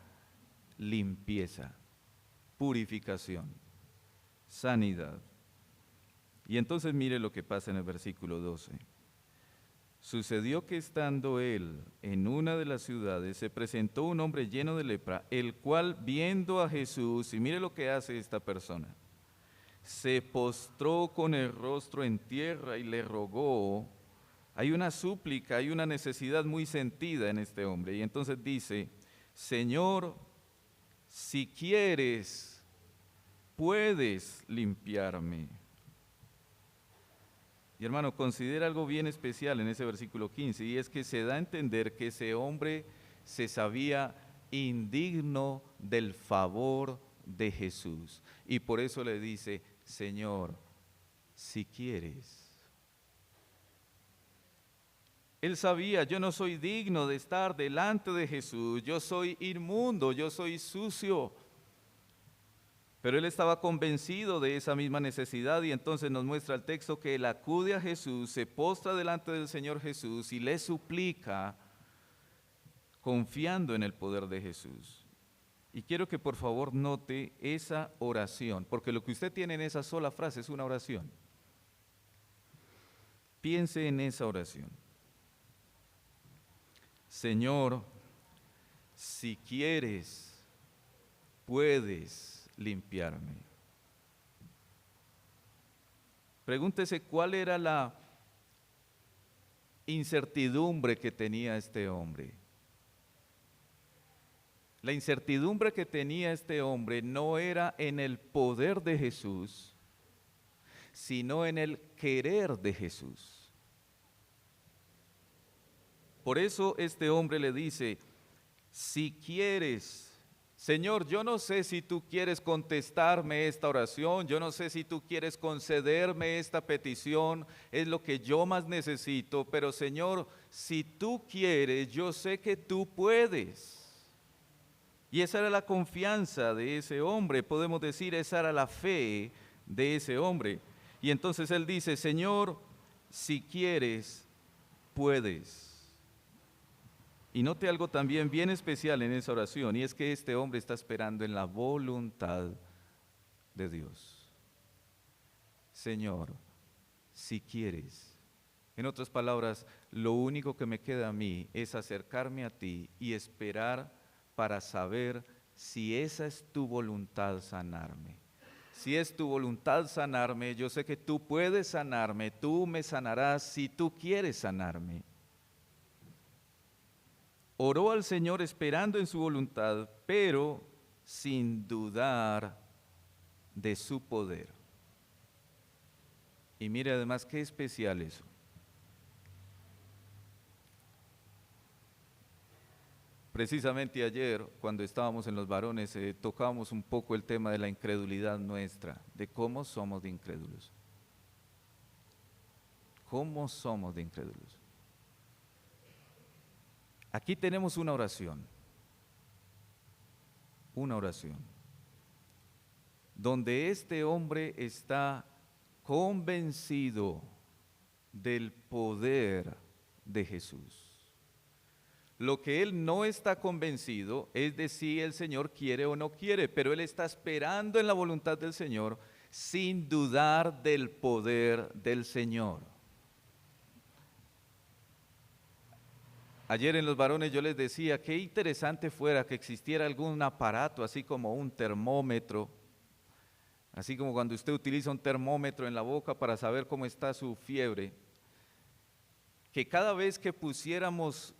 limpieza, purificación, sanidad. Y entonces mire lo que pasa en el versículo 12. Sucedió que estando él en una de las ciudades, se presentó un hombre lleno de lepra, el cual viendo a Jesús, y mire lo que hace esta persona, se postró con el rostro en tierra y le rogó. Hay una súplica, hay una necesidad muy sentida en este hombre. Y entonces dice, Señor, si quieres, puedes limpiarme. Y hermano, considera algo bien especial en ese versículo 15, y es que se da a entender que ese hombre se sabía indigno del favor de Jesús. Y por eso le dice, Señor, si quieres. Él sabía, yo no soy digno de estar delante de Jesús, yo soy inmundo, yo soy sucio. Pero él estaba convencido de esa misma necesidad y entonces nos muestra el texto que él acude a Jesús, se postra delante del Señor Jesús y le suplica confiando en el poder de Jesús. Y quiero que por favor note esa oración, porque lo que usted tiene en esa sola frase es una oración. Piense en esa oración. Señor, si quieres, puedes limpiarme. Pregúntese cuál era la incertidumbre que tenía este hombre. La incertidumbre que tenía este hombre no era en el poder de Jesús, sino en el querer de Jesús. Por eso este hombre le dice, si quieres, Señor, yo no sé si tú quieres contestarme esta oración, yo no sé si tú quieres concederme esta petición, es lo que yo más necesito, pero Señor, si tú quieres, yo sé que tú puedes. Y esa era la confianza de ese hombre, podemos decir, esa era la fe de ese hombre. Y entonces él dice, Señor, si quieres, puedes. Y note algo también bien especial en esa oración, y es que este hombre está esperando en la voluntad de Dios. Señor, si quieres, En otras palabras, lo único que me queda a mí es acercarme a ti y esperar para saber si esa es tu voluntad sanarme. Si es tu voluntad sanarme, yo sé que tú puedes sanarme, tú me sanarás si tú quieres sanarme. Oró al Señor esperando en su voluntad, pero sin dudar de su poder. Y mire además qué especial eso. Precisamente ayer, cuando estábamos en los varones, tocábamos un poco el tema de la incredulidad nuestra, de cómo somos de incrédulos. ¿Cómo somos de incrédulos? Aquí tenemos una oración, donde este hombre está convencido del poder de Jesús. Lo que él no está convencido es de si el Señor quiere o no quiere, pero él está esperando en la voluntad del Señor sin dudar del poder del Señor. Ayer en los varones yo les decía qué interesante fuera que existiera algún aparato, así como un termómetro, así como cuando usted utiliza un termómetro en la boca para saber cómo está su fiebre, que cada vez que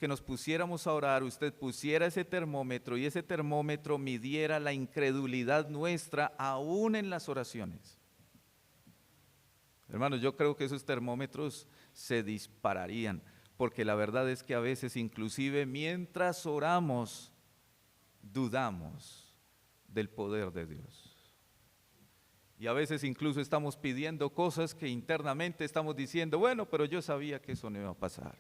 nos pusiéramos a orar, usted pusiera ese termómetro y ese termómetro midiera la incredulidad nuestra aún en las oraciones. Hermanos, yo creo que esos termómetros se dispararían. Porque la verdad es que a veces inclusive mientras oramos, dudamos del poder de Dios. Y a veces incluso estamos pidiendo cosas que internamente estamos diciendo, bueno, pero yo sabía que eso no iba a pasar.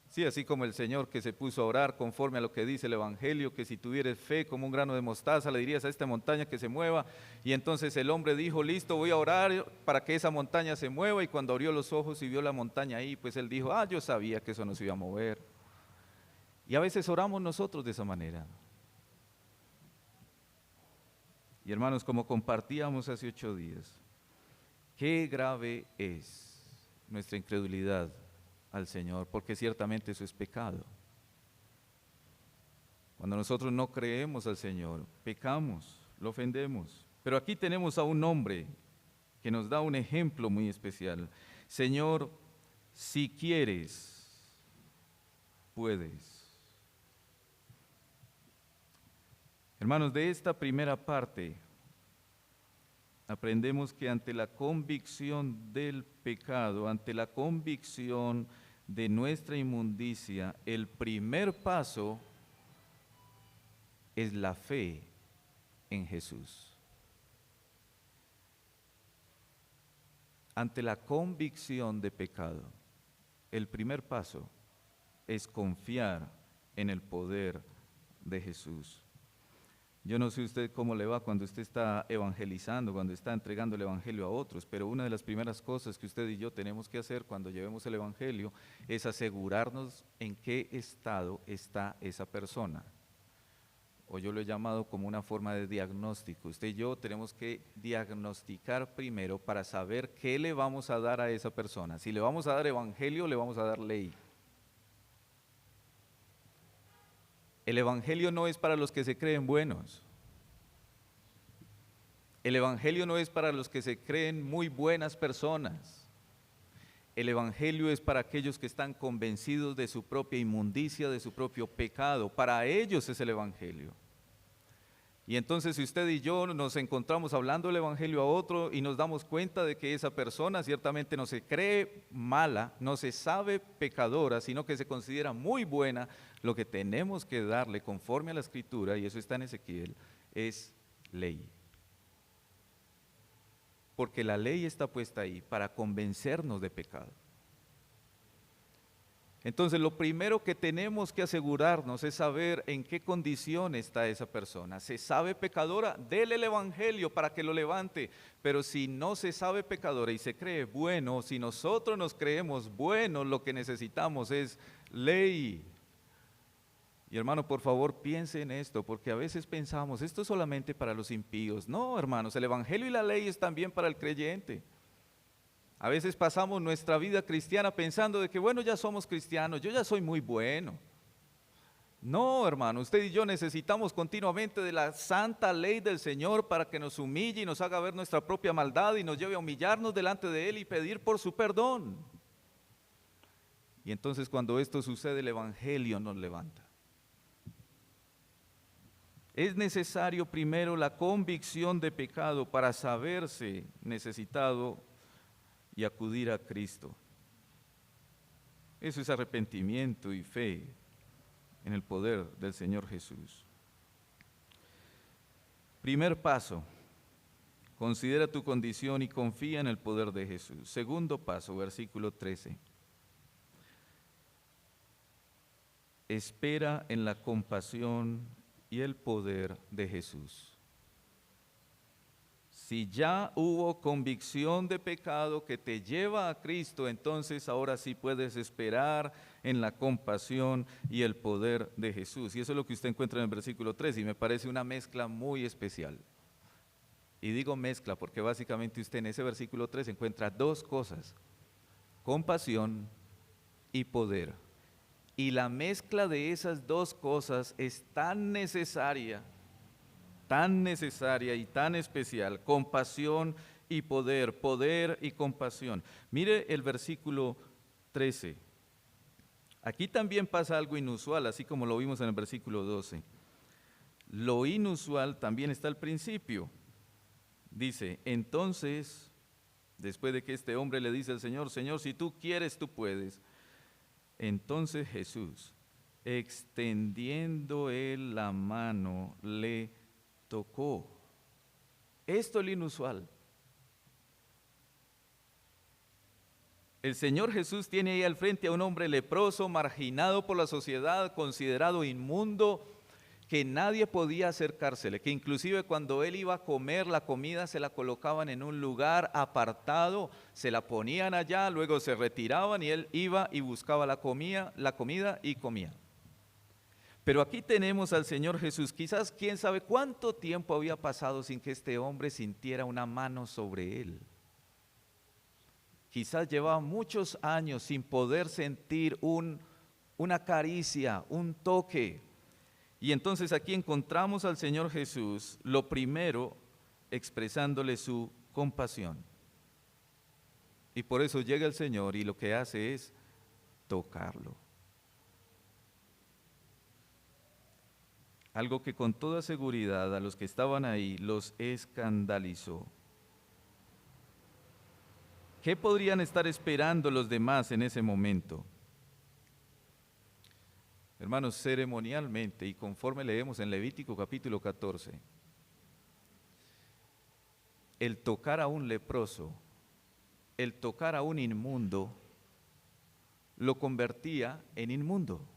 Sí, así como el Señor que se puso a orar conforme a lo que dice el Evangelio, que si tuvieres fe como un grano de mostaza, le dirías a esta montaña que se mueva, y entonces el hombre dijo, listo, voy a orar para que esa montaña se mueva, y cuando abrió los ojos y vio la montaña ahí, pues él dijo, yo sabía que eso no se iba a mover. Y a veces oramos nosotros de esa manera. Y hermanos, como compartíamos hace 8 días, qué grave es nuestra incredulidad al Señor, porque ciertamente eso es pecado. Cuando nosotros no creemos al Señor, pecamos, lo ofendemos. Pero aquí tenemos a un hombre que nos da un ejemplo muy especial. Señor, si quieres, puedes. Hermanos, de esta primera parte aprendemos que ante la convicción del pecado, ante la convicción de nuestra inmundicia, el primer paso es la fe en Jesús. Ante la convicción de pecado, el primer paso es confiar en el poder de Jesús. Yo no sé usted cómo le va cuando usted está evangelizando, cuando está entregando el evangelio a otros, pero una de las primeras cosas que usted y yo tenemos que hacer cuando llevemos el evangelio es asegurarnos en qué estado está esa persona. O yo lo he llamado como una forma de diagnóstico. Usted y yo tenemos que diagnosticar primero para saber qué le vamos a dar a esa persona. Si le vamos a dar evangelio, le vamos a dar ley. El evangelio no es para los que se creen buenos. El evangelio no es para los que se creen muy buenas personas. El evangelio es para aquellos que están convencidos de su propia inmundicia, de su propio pecado. Para ellos es el evangelio. Y entonces si usted y yo nos encontramos hablando el evangelio a otro y nos damos cuenta de que esa persona ciertamente no se cree mala, no se sabe pecadora, sino que se considera muy buena, lo que tenemos que darle conforme a la Escritura, y eso está en Ezequiel, es ley. Porque la ley está puesta ahí para convencernos de pecado. Entonces lo primero que tenemos que asegurarnos es saber en qué condición está esa persona. ¿Se sabe pecadora? Dele el evangelio para que lo levante. Pero si no se sabe pecadora y se cree bueno, si nosotros nos creemos buenos, lo que necesitamos es ley. Y hermano, por favor, piense en esto, porque a veces pensamos, esto es solamente para los impíos. No, hermanos, el evangelio y la ley es también para el creyente. A veces pasamos nuestra vida cristiana pensando de que, bueno, ya somos cristianos, yo ya soy muy bueno. No, hermano, usted y yo necesitamos continuamente de la santa ley del Señor para que nos humille y nos haga ver nuestra propia maldad y nos lleve a humillarnos delante de Él y pedir por su perdón. Y entonces cuando esto sucede, el Evangelio nos levanta. Es necesario primero la convicción de pecado para saberse necesitado y acudir a Cristo. Eso es arrepentimiento y fe en el poder del Señor Jesús. Primer paso, considera tu condición y confía en el poder de Jesús. Segundo paso, versículo 13. Espera en la compasión y el poder de Jesús. Si ya hubo convicción de pecado que te lleva a Cristo, entonces ahora sí puedes esperar en la compasión y el poder de Jesús. Y eso es lo que usted encuentra en el versículo 3 y me parece una mezcla muy especial. Y digo mezcla porque básicamente usted en ese versículo 3 encuentra dos cosas: compasión y poder. Y la mezcla de esas dos cosas es tan necesaria y tan especial, compasión y poder, poder y compasión. Mire el versículo 13. Aquí también pasa algo inusual, así como lo vimos en el versículo 12. Lo inusual también está al principio. Dice, entonces, después de que este hombre le dice al Señor, Señor, si tú quieres, tú puedes. Entonces Jesús, extendiendo él la mano, le tocó. Esto es lo inusual. El Señor Jesús tiene ahí al frente a un hombre leproso, marginado por la sociedad, considerado inmundo, que nadie podía acercársele, que inclusive cuando él iba a comer la comida se la colocaban en un lugar apartado, se la ponían allá, luego se retiraban y él iba y buscaba la comida y comía. Pero aquí tenemos al Señor Jesús, quizás quién sabe cuánto tiempo había pasado sin que este hombre sintiera una mano sobre él. Quizás llevaba muchos años sin poder sentir una caricia, un toque. Y entonces aquí encontramos al Señor Jesús, lo primero, expresándole su compasión. Y por eso llega el Señor y lo que hace es tocarlo. Algo que con toda seguridad a los que estaban ahí los escandalizó. ¿Qué podrían estar esperando los demás en ese momento? Hermanos, ceremonialmente y conforme leemos en Levítico capítulo 14, el tocar a un leproso, el tocar a un inmundo, lo convertía en inmundo.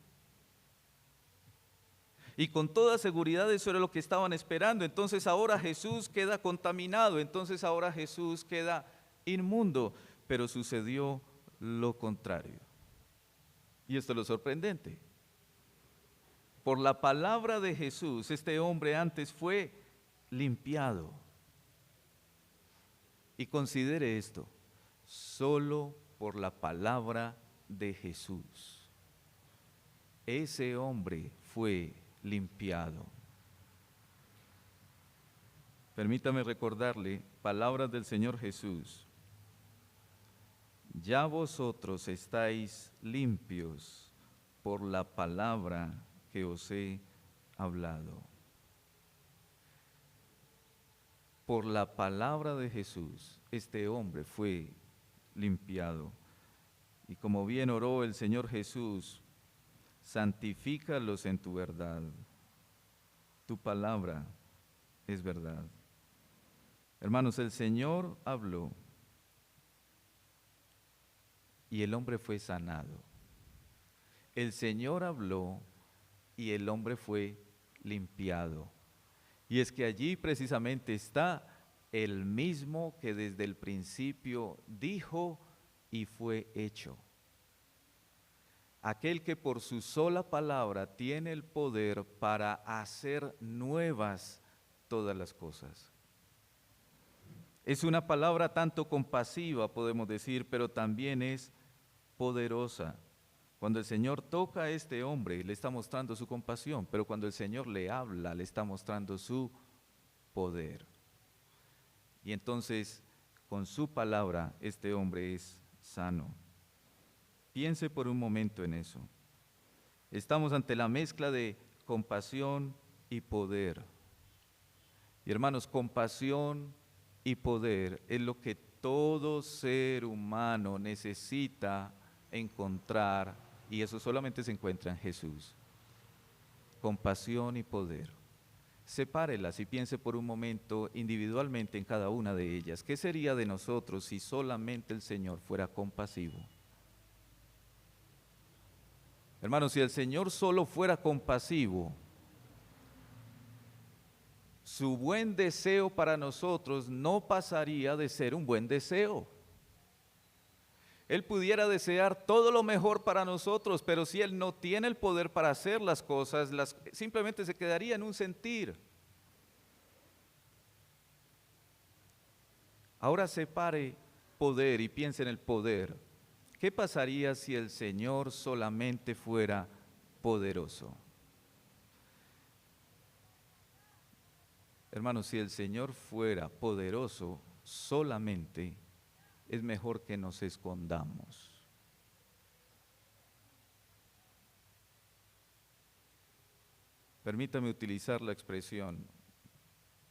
Y con toda seguridad eso era lo que estaban esperando. Entonces ahora Jesús queda contaminado, entonces ahora Jesús queda inmundo. Pero sucedió lo contrario. Y esto es lo sorprendente. Por la palabra de Jesús, este hombre antes fue limpiado. Y considere esto, solo por la palabra de Jesús. Ese hombre fue limpiado. Permítame recordarle palabras del Señor Jesús. Ya vosotros estáis limpios por la palabra que os he hablado. Por la palabra de Jesús, este hombre fue limpiado. Y como bien oró el Señor Jesús, santifícalos en tu verdad. Tu palabra es verdad. Hermanos, el Señor habló y el hombre fue sanado. El Señor habló y el hombre fue limpiado. Y es que allí precisamente está el mismo que desde el principio dijo y fue hecho. Aquel que por su sola palabra tiene el poder para hacer nuevas todas las cosas. Es una palabra tanto compasiva, podemos decir, pero también es poderosa. Cuando el Señor toca a este hombre, le está mostrando su compasión, pero cuando el Señor le habla, le está mostrando su poder. Y entonces, con su palabra, este hombre es sano. Piense por un momento en eso. Estamos ante la mezcla de compasión y poder. Y hermanos, compasión y poder es lo que todo ser humano necesita encontrar, y eso solamente se encuentra en Jesús. Compasión y poder. Sepárelas y piense por un momento individualmente en cada una de ellas. ¿Qué sería de nosotros si solamente el Señor fuera compasivo? Hermanos, si el Señor solo fuera compasivo, su buen deseo para nosotros no pasaría de ser un buen deseo. Él pudiera desear todo lo mejor para nosotros, pero si Él no tiene el poder para hacer las cosas, simplemente se quedaría en un sentir. Ahora separe poder y piense en el poder. ¿Qué pasaría si el Señor solamente fuera poderoso? Hermanos, si el Señor fuera poderoso solamente, es mejor que nos escondamos. Permítame utilizar la expresión,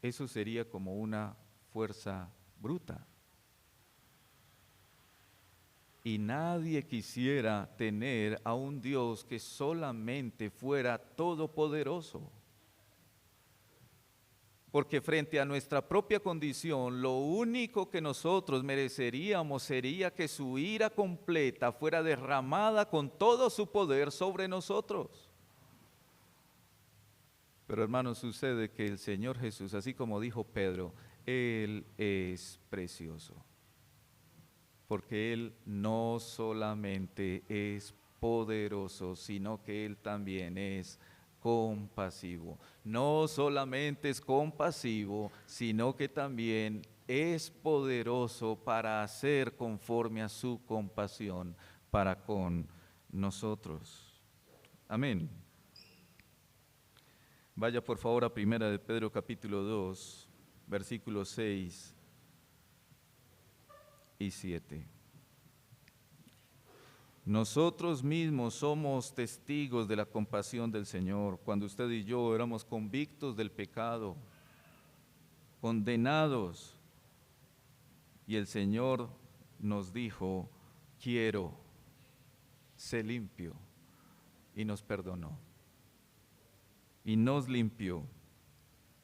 eso sería como una fuerza bruta. Y nadie quisiera tener a un Dios que solamente fuera todopoderoso. Porque frente a nuestra propia condición, lo único que nosotros mereceríamos sería que su ira completa fuera derramada con todo su poder sobre nosotros. Pero hermanos, sucede que el Señor Jesús, así como dijo Pedro, Él es precioso. Porque Él no solamente es poderoso, sino que Él también es compasivo. No solamente es compasivo, sino que también es poderoso para hacer conforme a su compasión para con nosotros. Amén. Vaya por favor a 1 de Pedro capítulo 2, versículos 6 y 7. Nosotros mismos somos testigos de la compasión del Señor, cuando usted y yo éramos convictos del pecado, condenados, y el Señor nos dijo, quiero, sé limpio, y nos perdonó, y nos limpió,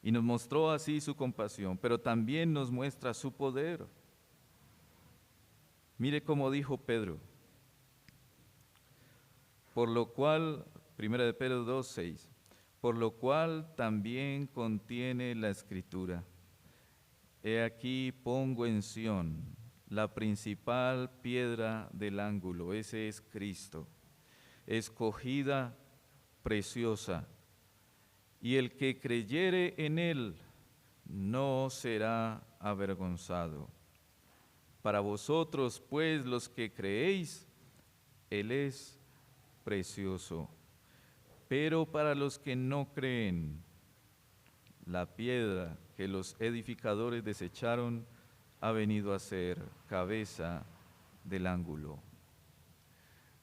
y nos mostró así su compasión, pero también nos muestra su poder. Mire cómo dijo Pedro, por lo cual, 1 de Pedro 2:6, por lo cual también contiene la Escritura. He aquí pongo en Sión la principal piedra del ángulo, ese es Cristo, escogida, preciosa, y el que creyere en Él no será avergonzado. Para vosotros, pues, los que creéis, Él es precioso, pero para los que no creen, la piedra que los edificadores desecharon ha venido a ser cabeza del ángulo.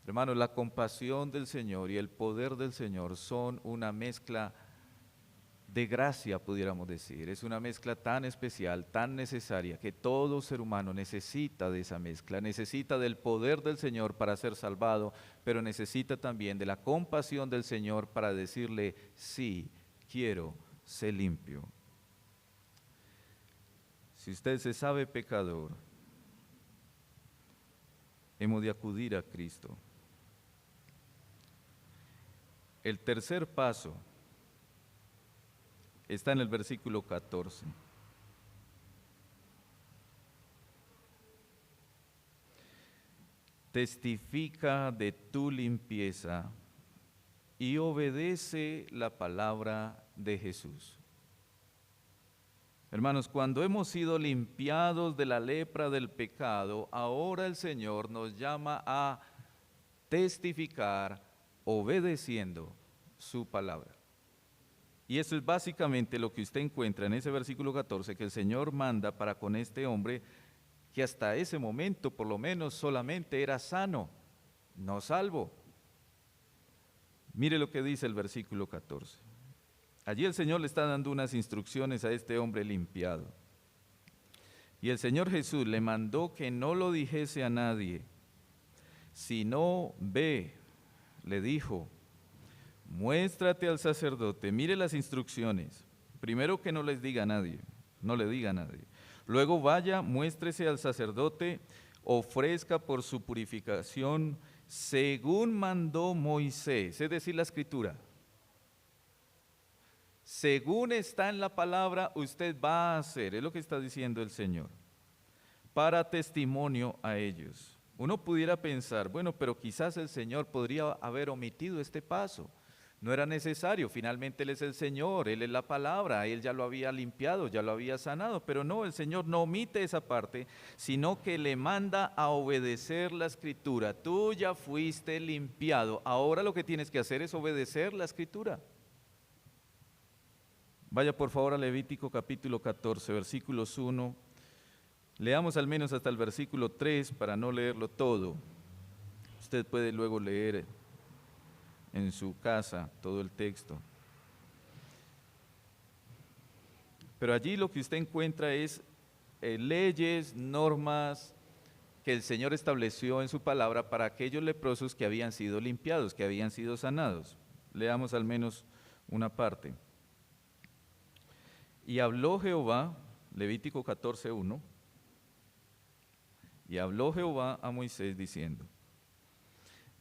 Hermanos, la compasión del Señor y el poder del Señor son una mezcla de gracia, pudiéramos decir. Es una mezcla tan especial, tan necesaria, que todo ser humano necesita de esa mezcla, necesita del poder del Señor para ser salvado, pero necesita también de la compasión del Señor para decirle, sí, quiero ser limpio. Si usted se sabe pecador, hemos de acudir a Cristo. El tercer paso está en el versículo 14. Testifica de tu limpieza y obedece la palabra de Jesús. Hermanos, cuando hemos sido limpiados de la lepra del pecado, ahora el Señor nos llama a testificar obedeciendo su palabra. Y eso es básicamente lo que usted encuentra en ese versículo 14, que el Señor manda para con este hombre que hasta ese momento por lo menos solamente era sano, no salvo. Mire lo que dice el versículo 14. Allí el Señor le está dando unas instrucciones a este hombre limpiado. Y el Señor Jesús le mandó que no lo dijese a nadie, sino ve, le dijo, muéstrate al sacerdote. Mire las instrucciones. Primero que no les diga a nadie, no le diga a nadie. Luego vaya, muéstrese al sacerdote, ofrezca por su purificación según mandó Moisés, es decir, la Escritura. Según está en la palabra, usted va a hacer, es lo que está diciendo el Señor, para testimonio a ellos. Uno pudiera pensar, bueno, pero quizás el Señor podría haber omitido este paso. No era necesario, finalmente Él es el Señor, Él es la palabra, Él ya lo había limpiado, ya lo había sanado, pero no, el Señor no omite esa parte, sino que le manda a obedecer la Escritura. Tú ya fuiste limpiado, ahora lo que tienes que hacer es obedecer la Escritura. Vaya por favor a Levítico capítulo 14, versículos 1, leamos al menos hasta el versículo 3 para no leerlo todo. Usted puede luego leer en su casa todo el texto. Pero allí lo que usted encuentra es leyes, normas que el Señor estableció en su palabra para aquellos leprosos que habían sido limpiados, que habían sido sanados. Leamos al menos una parte. Y habló Jehová, Levítico 14:1, y habló Jehová a Moisés diciendo,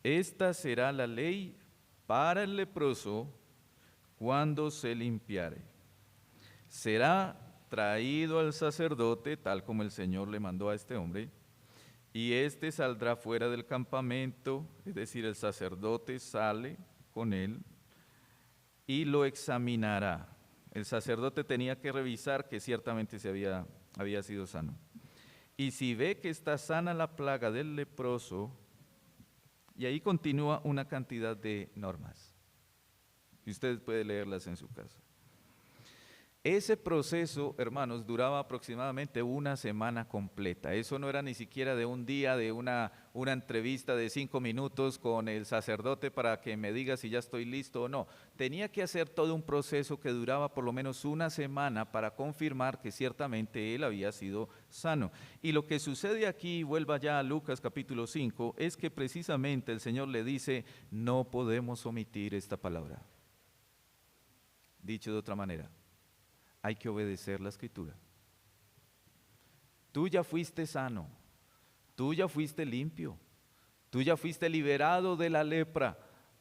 esta será la ley para el leproso cuando se limpiare. Será traído al sacerdote, tal como el Señor le mandó a este hombre, y éste saldrá fuera del campamento, es decir, el sacerdote sale con él y lo examinará. El sacerdote tenía que revisar que ciertamente había sido sano. Y si ve que está sana la plaga del leproso, y ahí continúa una cantidad de normas, y usted puede leerlas en su casa. Ese proceso, hermanos, duraba aproximadamente una semana completa. Eso no era ni siquiera de un día, de una entrevista de 5 minutos con el sacerdote para que me diga si ya estoy listo o no. Tenía que hacer todo un proceso que duraba por lo menos una semana para confirmar que ciertamente él había sido sano. Y lo que sucede aquí, vuelva ya a Lucas capítulo 5, es que precisamente el Señor le dice, no podemos omitir esta palabra. Dicho de otra manera, hay que obedecer la Escritura. Tú ya fuiste sano, tú ya fuiste limpio, tú ya fuiste liberado de la lepra.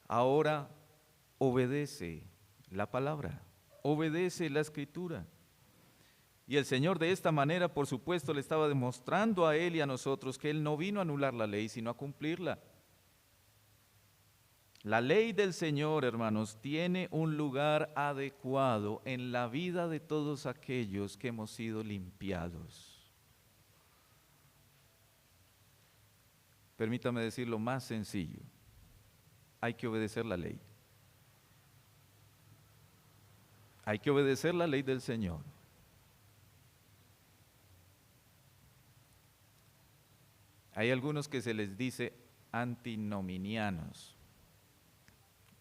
Ahora obedece la palabra, obedece la Escritura. Y el Señor de esta manera, por supuesto, le estaba demostrando a él y a nosotros que Él no vino a anular la ley, sino a cumplirla. La ley del Señor, hermanos, tiene un lugar adecuado en la vida de todos aquellos que hemos sido limpiados. Permítame decirlo más sencillo. Hay que obedecer la ley. Hay que obedecer la ley del Señor. Hay algunos que se les dice antinominianos.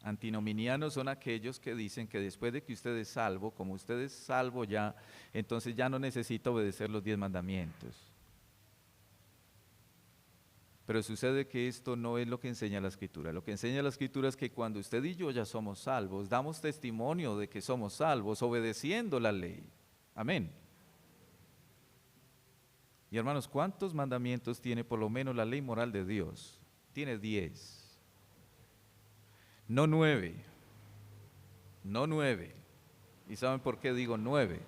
Antinominianos son aquellos que dicen que después de que usted es salvo, como usted es salvo ya, entonces ya no necesita obedecer los 10 mandamientos. Pero sucede que esto no es lo que enseña la Escritura. Lo que enseña la Escritura es que cuando usted y yo ya somos salvos, damos testimonio de que somos salvos obedeciendo la ley. Amén. Y hermanos, ¿cuántos mandamientos tiene por lo menos la ley moral de Dios? Tiene 10. No 9, no 9. ¿Y saben por qué digo 9?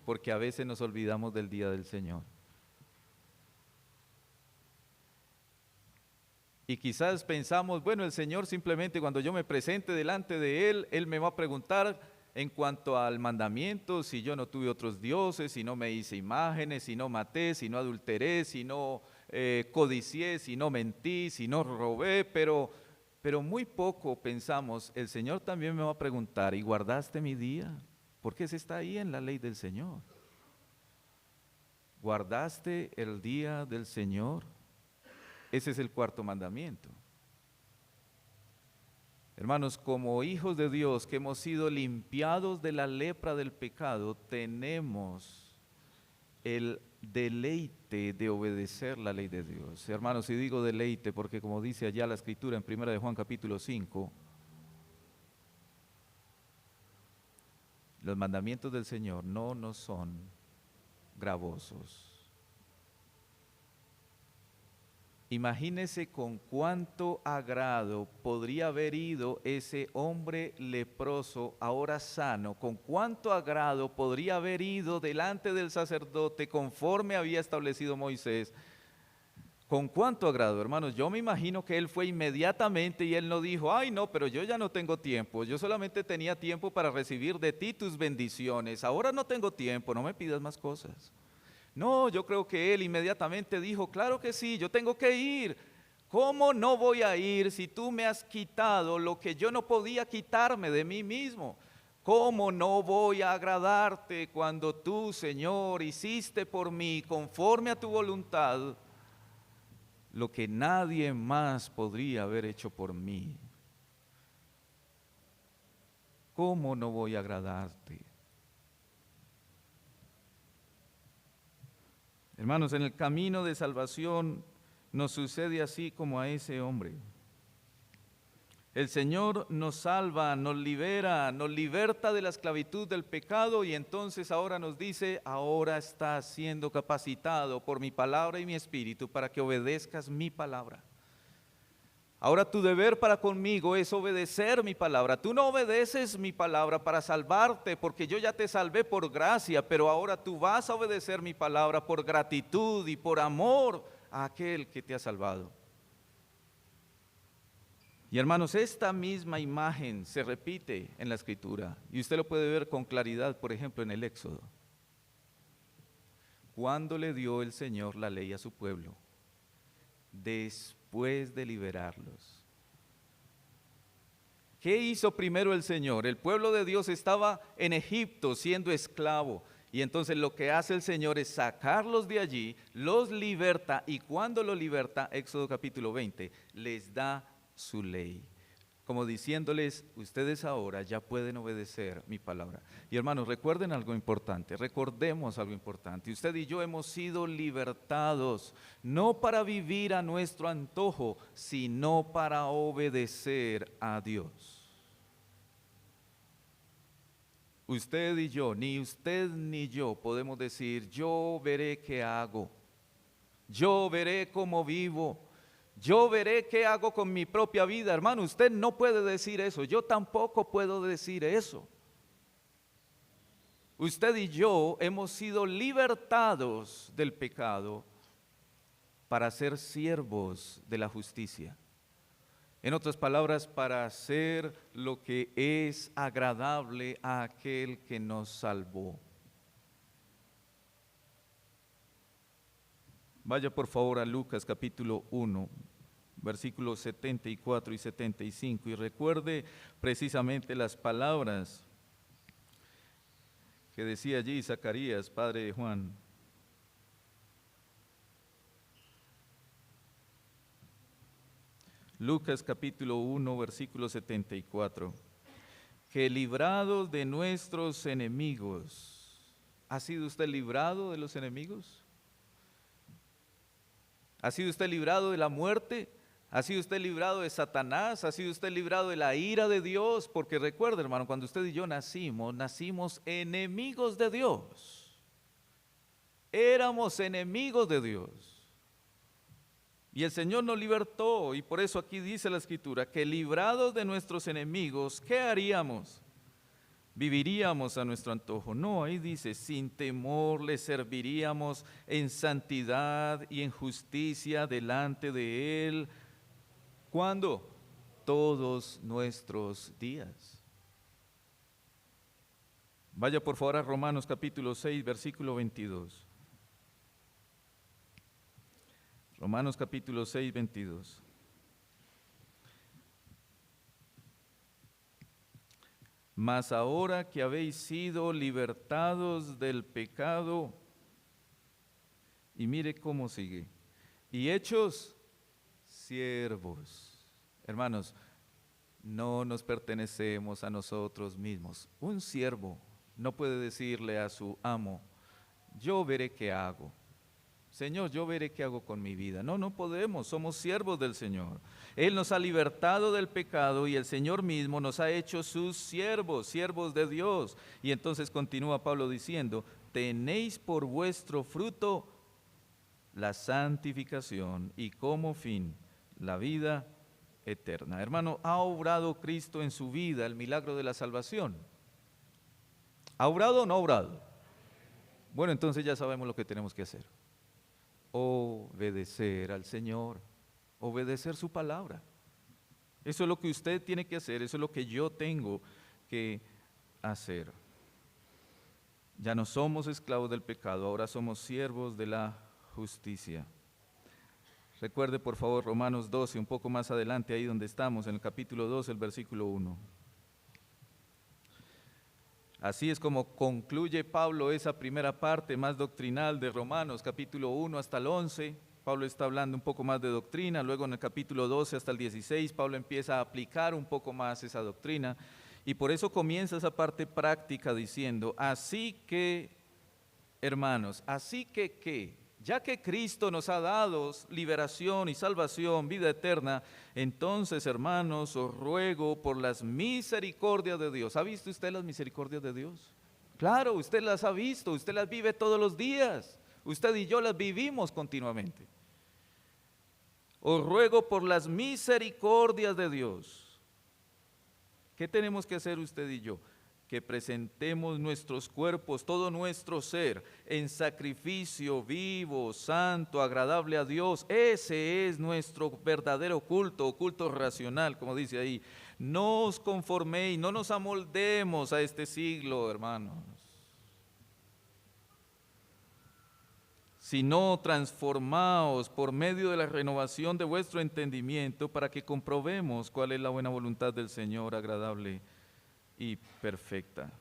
Porque a veces nos olvidamos del día del Señor. Y quizás pensamos, bueno, el Señor simplemente cuando yo me presente delante de Él, Él me va a preguntar en cuanto al mandamiento, si yo no tuve otros dioses, si no me hice imágenes, si no maté, si no adulteré, si no codicié, si no mentí, si no robé, pero muy poco pensamos, el Señor también me va a preguntar, ¿y guardaste mi día? Porque ese está ahí en la ley del Señor. ¿Guardaste el día del Señor? Ese es el cuarto mandamiento. Hermanos, como hijos de Dios que hemos sido limpiados de la lepra del pecado, tenemos el deleite de obedecer la ley de Dios. Hermanos, y digo deleite porque como dice allá la Escritura en 1 de Juan capítulo 5, los mandamientos del Señor no nos son gravosos. Imagínese con cuánto agrado podría haber ido ese hombre leproso ahora sano, con cuánto agrado podría haber ido delante del sacerdote conforme había establecido Moisés. Con cuánto agrado, hermanos. Yo me imagino que él fue inmediatamente y él no dijo, ay no, pero yo ya no tengo tiempo, yo solamente tenía tiempo para recibir de ti tus bendiciones, ahora no tengo tiempo, no me pidas más cosas. No, yo creo que él inmediatamente dijo, claro que sí, yo tengo que ir. ¿Cómo no voy a ir si tú me has quitado lo que yo no podía quitarme de mí mismo? ¿Cómo no voy a agradarte cuando tú, Señor, hiciste por mí, conforme a tu voluntad, lo que nadie más podría haber hecho por mí? ¿Cómo no voy a agradarte? Hermanos, en el camino de salvación nos sucede así como a ese hombre. El Señor nos salva, nos libera, nos liberta de la esclavitud del pecado y entonces ahora nos dice, ahora estás siendo capacitado por mi palabra y mi espíritu para que obedezcas mi palabra. Ahora tu deber para conmigo es obedecer mi palabra. Tú no obedeces mi palabra para salvarte porque yo ya te salvé por gracia, pero ahora tú vas a obedecer mi palabra por gratitud y por amor a aquel que te ha salvado. Y hermanos, esta misma imagen se repite en la Escritura y usted lo puede ver con claridad, por ejemplo, en el Éxodo. ¿Cuándo le dio el Señor la ley a su pueblo? Después de liberarlos. ¿Qué hizo primero el Señor? El pueblo de Dios estaba en Egipto siendo esclavo. Y entonces lo que hace el Señor es sacarlos de allí, los liberta y cuando los liberta, Éxodo capítulo 20, les da su ley. Como diciéndoles, ustedes ahora ya pueden obedecer mi palabra. Y hermanos, recuerden algo importante, recordemos algo importante. Usted y yo hemos sido libertados, no para vivir a nuestro antojo, sino para obedecer a Dios. Usted y yo, ni usted ni yo podemos decir, yo veré qué hago, yo veré cómo vivo, yo veré qué hago con mi propia vida. Hermano, usted no puede decir eso, yo tampoco puedo decir eso. Usted y yo hemos sido libertados del pecado para ser siervos de la justicia. En otras palabras, para hacer lo que es agradable a aquel que nos salvó. Vaya por favor a Lucas capítulo 1, versículos 74 y 75 y recuerde precisamente las palabras que decía allí Zacarías, padre de Juan. Lucas capítulo 1, versículo 74. Que librados de nuestros enemigos. ¿Ha sido usted librado de los enemigos? ¿Ha sido usted librado de la muerte? ¿Ha sido usted librado de Satanás? ¿Ha sido usted librado de la ira de Dios? Porque recuerde, hermano, cuando usted y yo nacimos enemigos de Dios. Éramos enemigos de Dios. Y el Señor nos libertó, y por eso aquí dice la Escritura, que librados de nuestros enemigos, ¿qué haríamos? ¿Viviríamos a nuestro antojo? No, ahí dice, sin temor le serviríamos en santidad y en justicia delante de Él. ¿Cuándo? Todos nuestros días. Vaya por favor a Romanos capítulo 6, versículo 22. Romanos capítulo 6, 22. Mas ahora que habéis sido libertados del pecado, y mire cómo sigue, y hechos siervos. Hermanos, no nos pertenecemos a nosotros mismos. Un siervo no puede decirle a su amo, yo veré qué hago. Señor, yo veré qué hago con mi vida. No, no podemos, somos siervos del Señor. Él nos ha libertado del pecado y el Señor mismo nos ha hecho sus siervos, siervos de Dios. Y entonces continúa Pablo diciendo, tenéis por vuestro fruto la santificación y como fin la vida eterna. Hermano, ¿ha obrado Cristo en su vida el milagro de la salvación? ¿Ha obrado o no ha obrado? Bueno, entonces ya sabemos lo que tenemos que hacer. Obedecer al Señor, obedecer su palabra. Eso es lo que usted tiene que hacer, eso es lo que yo tengo que hacer. Ya no somos esclavos del pecado, ahora somos siervos de la justicia. Recuerde por favor Romanos 12, un poco más adelante, ahí donde estamos, en el capítulo 12, el versículo 1. Así es como concluye Pablo esa primera parte más doctrinal de Romanos, capítulo 1 hasta el 11. Pablo está hablando un poco más de doctrina, luego en el capítulo 12 hasta el 16, Pablo empieza a aplicar un poco más esa doctrina, y por eso comienza esa parte práctica diciendo, así que, hermanos, así que, ¿qué? Ya que Cristo nos ha dado liberación y salvación, vida eterna, entonces, hermanos, os ruego por las misericordias de Dios. ¿Ha visto usted las misericordias de Dios? Claro, usted las ha visto, usted las vive todos los días. Usted y yo las vivimos continuamente. Os ruego por las misericordias de Dios. ¿Qué tenemos que hacer usted y yo? Que presentemos nuestros cuerpos, todo nuestro ser, en sacrificio vivo, santo, agradable a Dios. Ese es nuestro verdadero culto, culto racional, como dice ahí. No os conforméis, no nos amoldemos a este siglo, hermanos, sino transformaos por medio de la renovación de vuestro entendimiento para que comprobemos cuál es la buena voluntad del Señor, agradable y perfecta.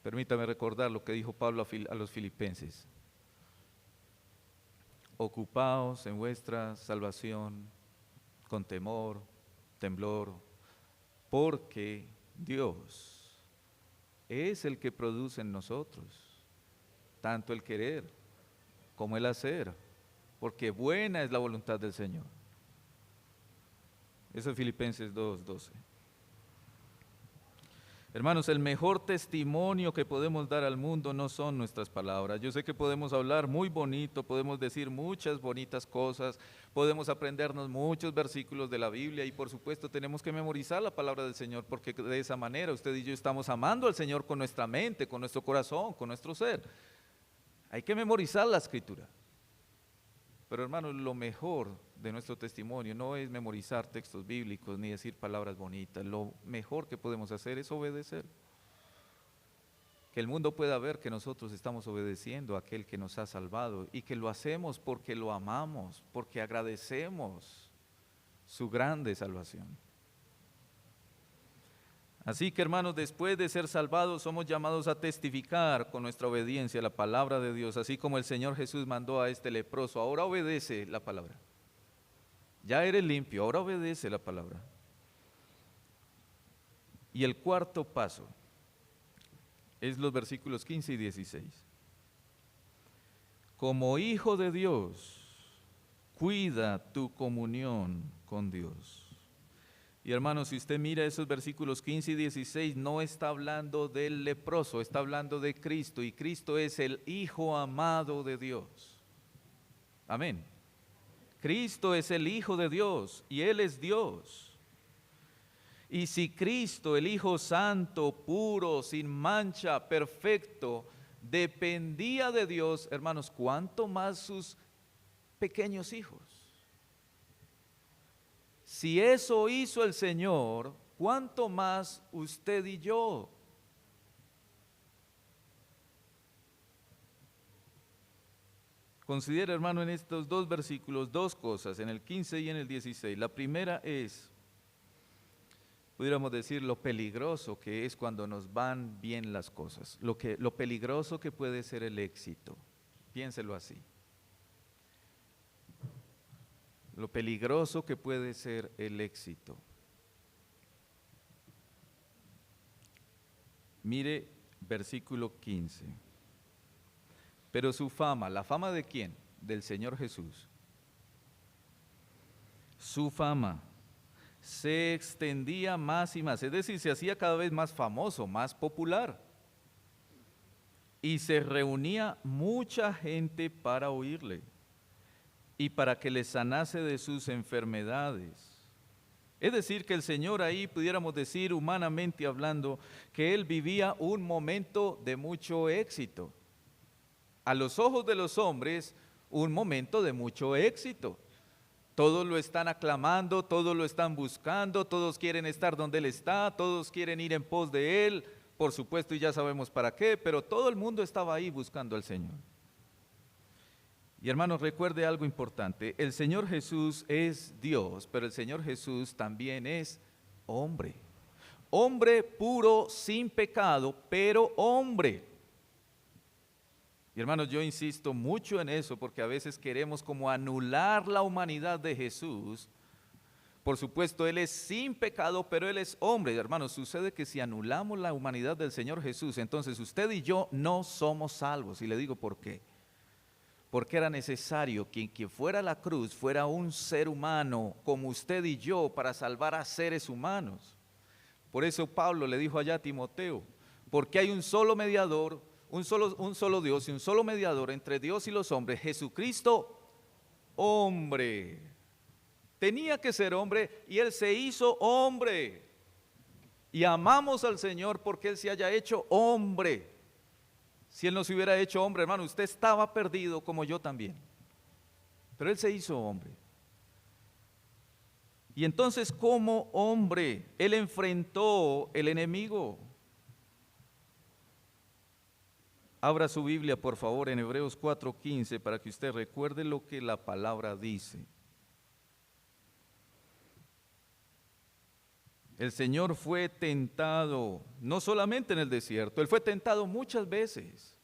Permítame recordar lo que dijo Pablo a los filipenses. Ocupaos en vuestra salvación con temor, temblor, porque Dios es el que produce en nosotros tanto el querer como el hacer, porque buena es la voluntad del Señor. Eso es Filipenses 2:12. Hermanos, el mejor testimonio que podemos dar al mundo no son nuestras palabras. Yo sé que podemos hablar muy bonito, podemos decir muchas bonitas cosas, podemos aprendernos muchos versículos de la Biblia y por supuesto tenemos que memorizar la palabra del Señor porque de esa manera usted y yo estamos amando al Señor con nuestra mente, con nuestro corazón, con nuestro ser. Hay que memorizar la Escritura. Pero hermanos, lo mejor de nuestro testimonio no es memorizar textos bíblicos ni decir palabras bonitas. Lo mejor que podemos hacer es obedecer. Que el mundo pueda ver que nosotros estamos obedeciendo a aquel que nos ha salvado y que lo hacemos porque lo amamos, porque agradecemos su grande salvación. Así que hermanos, después de ser salvados somos llamados a testificar con nuestra obediencia a la palabra de Dios, así como el Señor Jesús mandó a este leproso. Ahora obedece la palabra. Ya eres limpio, ahora obedece la palabra. Y el cuarto paso es los versículos 15 y 16. Como hijo de Dios, cuida tu comunión con Dios. Y hermanos, si usted mira esos versículos 15 y 16, no está hablando del leproso, está hablando de Cristo, y Cristo es el Hijo amado de Dios. Amén. Cristo es el Hijo de Dios y Él es Dios. Y si Cristo, el Hijo Santo, puro, sin mancha, perfecto, dependía de Dios, hermanos, ¿cuánto más sus pequeños hijos? Si eso hizo el Señor, ¿cuánto más usted y yo? Considera, hermano, en estos dos versículos dos cosas, en el 15 y en el 16. La primera es, pudiéramos decir, lo peligroso que es cuando nos van bien las cosas, lo peligroso que puede ser el éxito. Piénselo así. Lo peligroso que puede ser el éxito. Mire versículo 15. Pero su fama, ¿la fama de quién? Del Señor Jesús. Su fama se extendía más y más, es decir, se hacía cada vez más famoso, más popular. Y se reunía mucha gente para oírle y para que le sanase de sus enfermedades. Es decir, que el Señor ahí, pudiéramos decir humanamente hablando, que Él vivía un momento de mucho éxito. A los ojos de los hombres, un momento de mucho éxito. Todos lo están aclamando, todos lo están buscando, todos quieren estar donde Él está, todos quieren ir en pos de Él, por supuesto, y ya sabemos para qué, pero todo el mundo estaba ahí buscando al Señor. Y hermanos, recuerde algo importante, el Señor Jesús es Dios, pero el Señor Jesús también es hombre. Hombre puro, sin pecado, pero hombre. Y hermanos, yo insisto mucho en eso porque a veces queremos como anular la humanidad de Jesús. Por supuesto, Él es sin pecado, pero Él es hombre. Hermanos, sucede que si anulamos la humanidad del Señor Jesús, entonces usted y yo no somos salvos. Y le digo por qué. Porque era necesario que quien fuera a la cruz fuera un ser humano como usted y yo para salvar a seres humanos. Por eso Pablo le dijo allá a Timoteo, porque hay un solo mediador, un solo Dios y un solo mediador entre Dios y los hombres, Jesucristo, hombre. Tenía que ser hombre y Él se hizo hombre. Y amamos al Señor porque Él se haya hecho hombre. Si Él no se hubiera hecho hombre, hermano, usted estaba perdido como yo también. Pero Él se hizo hombre. Y entonces como hombre, Él enfrentó el enemigo. Abra su Biblia, por favor, en Hebreos 4:15 para que usted recuerde lo que la palabra dice. El Señor fue tentado, no solamente en el desierto, Él fue tentado muchas veces.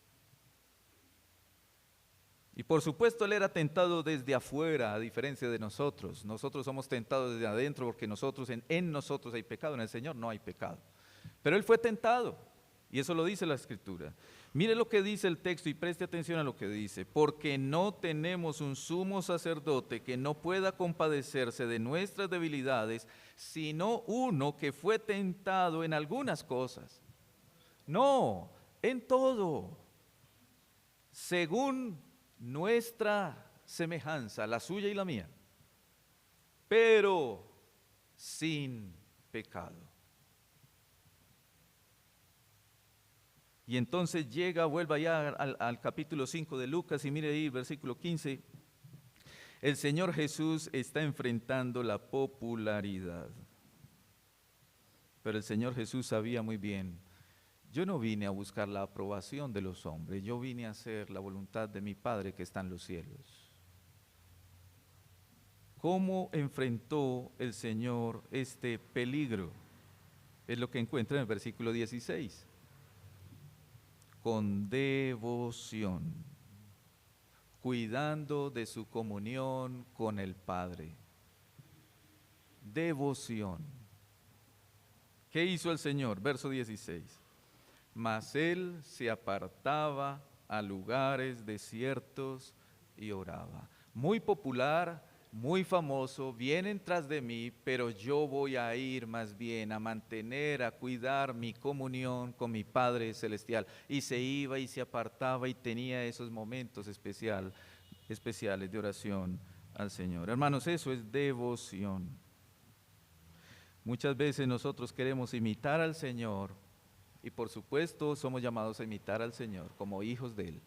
Y por supuesto Él era tentado desde afuera, a diferencia de nosotros. Nosotros somos tentados desde adentro porque en nosotros hay pecado, en el Señor no hay pecado. Pero Él fue tentado, y eso lo dice la Escritura. Mire lo que dice el texto y preste atención a lo que dice. Porque no tenemos un sumo sacerdote que no pueda compadecerse de nuestras debilidades, sino uno que fue tentado en algunas cosas. No, en todo. Según nuestra semejanza, la suya y la mía. Pero sin pecado. Y entonces vuelva ya al capítulo 5 de Lucas y mire ahí, versículo 15. El Señor Jesús está enfrentando la popularidad. Pero el Señor Jesús sabía muy bien, yo no vine a buscar la aprobación de los hombres, yo vine a hacer la voluntad de mi Padre que está en los cielos. ¿Cómo enfrentó el Señor este peligro? Es lo que encuentra en el versículo 16. Con devoción, cuidando de su comunión con el Padre. Devoción. ¿Qué hizo el Señor? Verso 16. Mas Él se apartaba a lugares desiertos y oraba. Muy popular, muy famoso, vienen tras de mí, pero yo voy a ir más bien a mantener, a cuidar mi comunión con mi Padre Celestial. Y se iba y se apartaba y tenía esos momentos especiales de oración al Señor. Hermanos, eso es devoción. Muchas veces nosotros queremos imitar al Señor y por supuesto somos llamados a imitar al Señor como hijos de Él.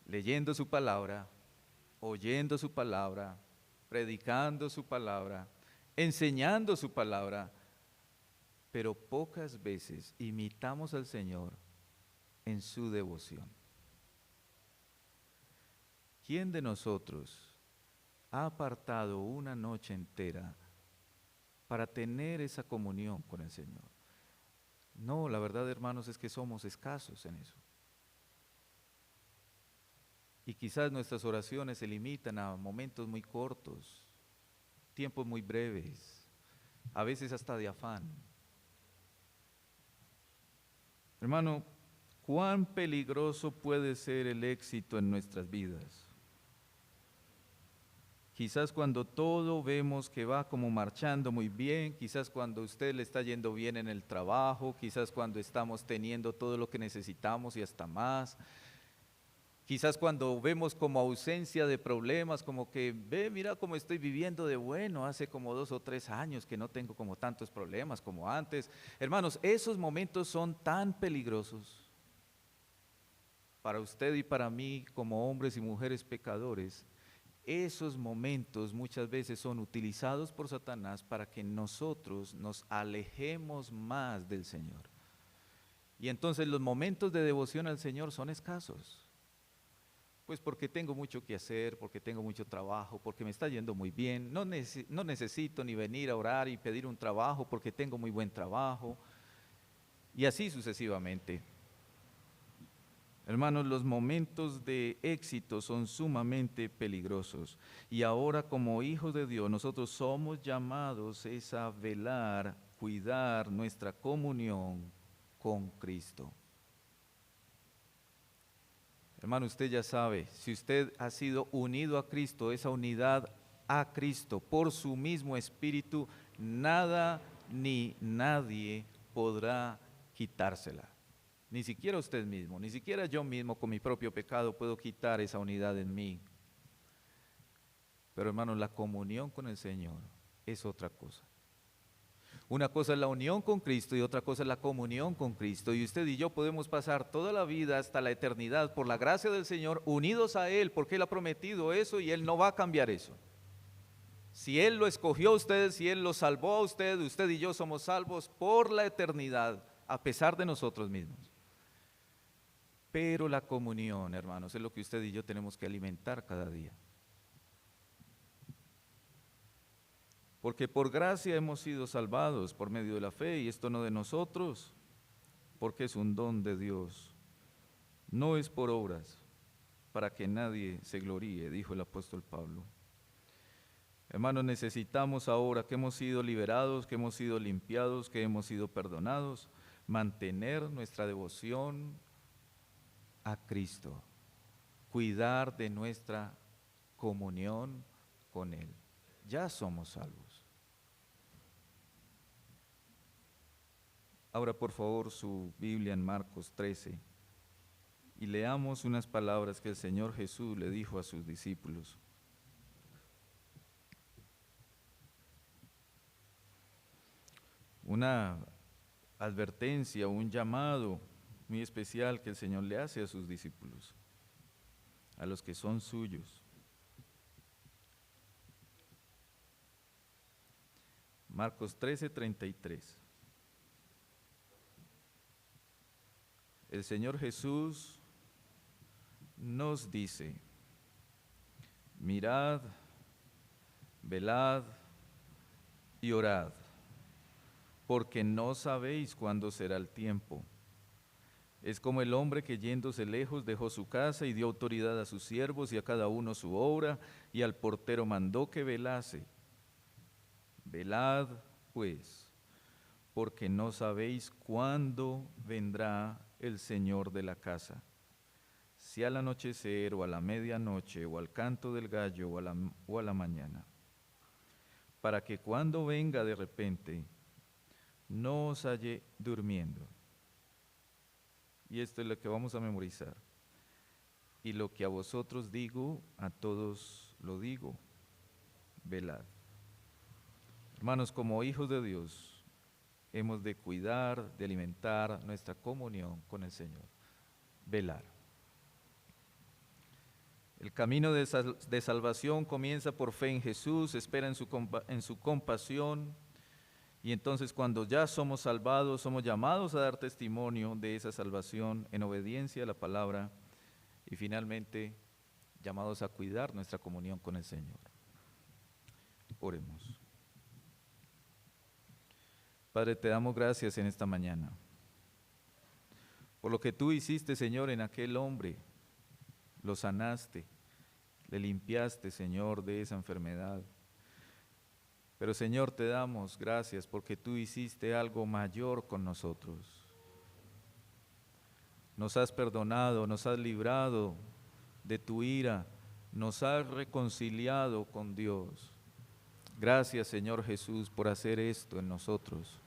Leyendo su palabra, oyendo su palabra, predicando su palabra enseñando su palabra, pero pocas veces imitamos al Señor en su devoción. ¿Quién de nosotros ha apartado una noche entera para tener esa comunión con el Señor? No, la verdad, hermanos, es que somos escasos en eso. Y quizás nuestras oraciones se limitan a momentos muy cortos, tiempos muy breves, a veces hasta de afán. Hermano, ¿cuán peligroso puede ser el éxito en nuestras vidas? Quizás cuando todo vemos que va como marchando muy bien, quizás cuando a usted le está yendo bien en el trabajo, quizás cuando estamos teniendo todo lo que necesitamos y hasta más, quizás cuando vemos como ausencia de problemas, como que, ve, mira cómo estoy viviendo de bueno, hace como 2 o 3 años que no tengo como tantos problemas como antes. Hermanos, esos momentos son tan peligrosos para usted y para mí como hombres y mujeres pecadores. Esos momentos muchas veces son utilizados por Satanás para que nosotros nos alejemos más del Señor. Y entonces los momentos de devoción al Señor son escasos. Pues porque tengo mucho que hacer, porque tengo mucho trabajo, porque me está yendo muy bien. No necesito ni venir a orar y pedir un trabajo porque tengo muy buen trabajo. Y así sucesivamente. Hermanos, los momentos de éxito son sumamente peligrosos. Y ahora como hijos de Dios, nosotros somos llamados a velar, cuidar nuestra comunión con Cristo. Hermano, usted ya sabe, si usted ha sido unido a Cristo, esa unidad a Cristo por su mismo Espíritu, nada ni nadie podrá quitársela. Ni siquiera usted mismo, ni siquiera yo mismo con mi propio pecado puedo quitar esa unidad en mí. Pero hermano, la comunión con el Señor es otra cosa. Una cosa es la unión con Cristo y otra cosa es la comunión con Cristo. Y usted y yo podemos pasar toda la vida hasta la eternidad por la gracia del Señor unidos a Él, porque Él ha prometido eso y Él no va a cambiar eso. Si Él lo escogió a usted, si Él lo salvó a usted, usted y yo somos salvos por la eternidad, a pesar de nosotros mismos. Pero la comunión, hermanos, es lo que usted y yo tenemos que alimentar cada día. Porque por gracia hemos sido salvados por medio de la fe, y esto no de nosotros, porque es un don de Dios. No es por obras, para que nadie se gloríe, dijo el apóstol Pablo. Hermanos, necesitamos ahora que hemos sido liberados, que hemos sido limpiados, que hemos sido perdonados, mantener nuestra devoción a Cristo, cuidar de nuestra comunión con Él. Ya somos salvos. Ahora, por favor, su Biblia en Marcos 13 y leamos unas palabras que el Señor Jesús le dijo a sus discípulos. Una advertencia, un llamado muy especial que el Señor le hace a sus discípulos, a los que son suyos. Marcos 13:33. El Señor Jesús nos dice: mirad, velad y orad, porque no sabéis cuándo será el tiempo. Es como el hombre que yéndose lejos dejó su casa y dio autoridad a sus siervos y a cada uno su obra, y al portero mandó que velase. Velad, pues, porque no sabéis cuándo vendrá el Señor de la casa, si al anochecer o a la medianoche o al canto del gallo o a la mañana, para que cuando venga de repente no os halle durmiendo. Y esto es lo que vamos a memorizar. Y lo que a vosotros digo, a todos lo digo: velad. Hermanos, como hijos de Dios, hemos de cuidar, de alimentar nuestra comunión con el Señor. Velar. El camino de salvación comienza por fe en Jesús, espera en su compasión, y entonces cuando ya somos salvados, somos llamados a dar testimonio de esa salvación en obediencia a la palabra, y finalmente llamados a cuidar nuestra comunión con el Señor. Oremos. Padre, te damos gracias en esta mañana por lo que tú hiciste, Señor, en aquel hombre. Lo sanaste, le limpiaste, Señor, de esa enfermedad. Pero, Señor, te damos gracias porque tú hiciste algo mayor con nosotros. Nos has perdonado, nos has librado de tu ira, nos has reconciliado con Dios. Gracias, Señor Jesús, por hacer esto en nosotros.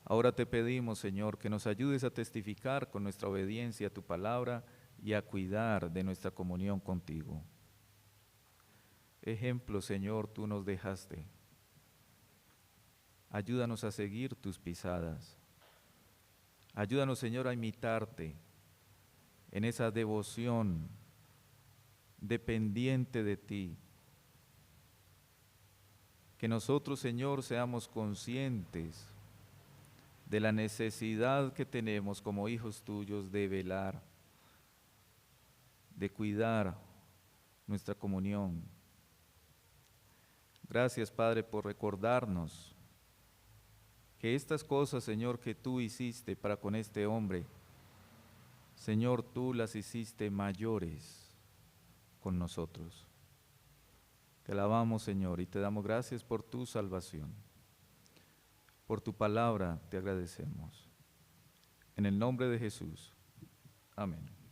Ahora te pedimos, Señor, que nos ayudes a testificar con nuestra obediencia a tu palabra y a cuidar de nuestra comunión contigo. Ejemplo, Señor, tú nos dejaste. Ayúdanos a seguir tus pisadas. Ayúdanos, Señor, a imitarte en esa devoción dependiente de ti. Que nosotros, Señor, seamos conscientes de la necesidad que tenemos como hijos tuyos de velar, de cuidar nuestra comunión. Gracias, Padre, por recordarnos que estas cosas, Señor, que tú hiciste para con este hombre, Señor, tú las hiciste mayores con nosotros. Te alabamos, Señor, y te damos gracias por tu salvación. Por tu palabra te agradecemos. En el nombre de Jesús. Amén.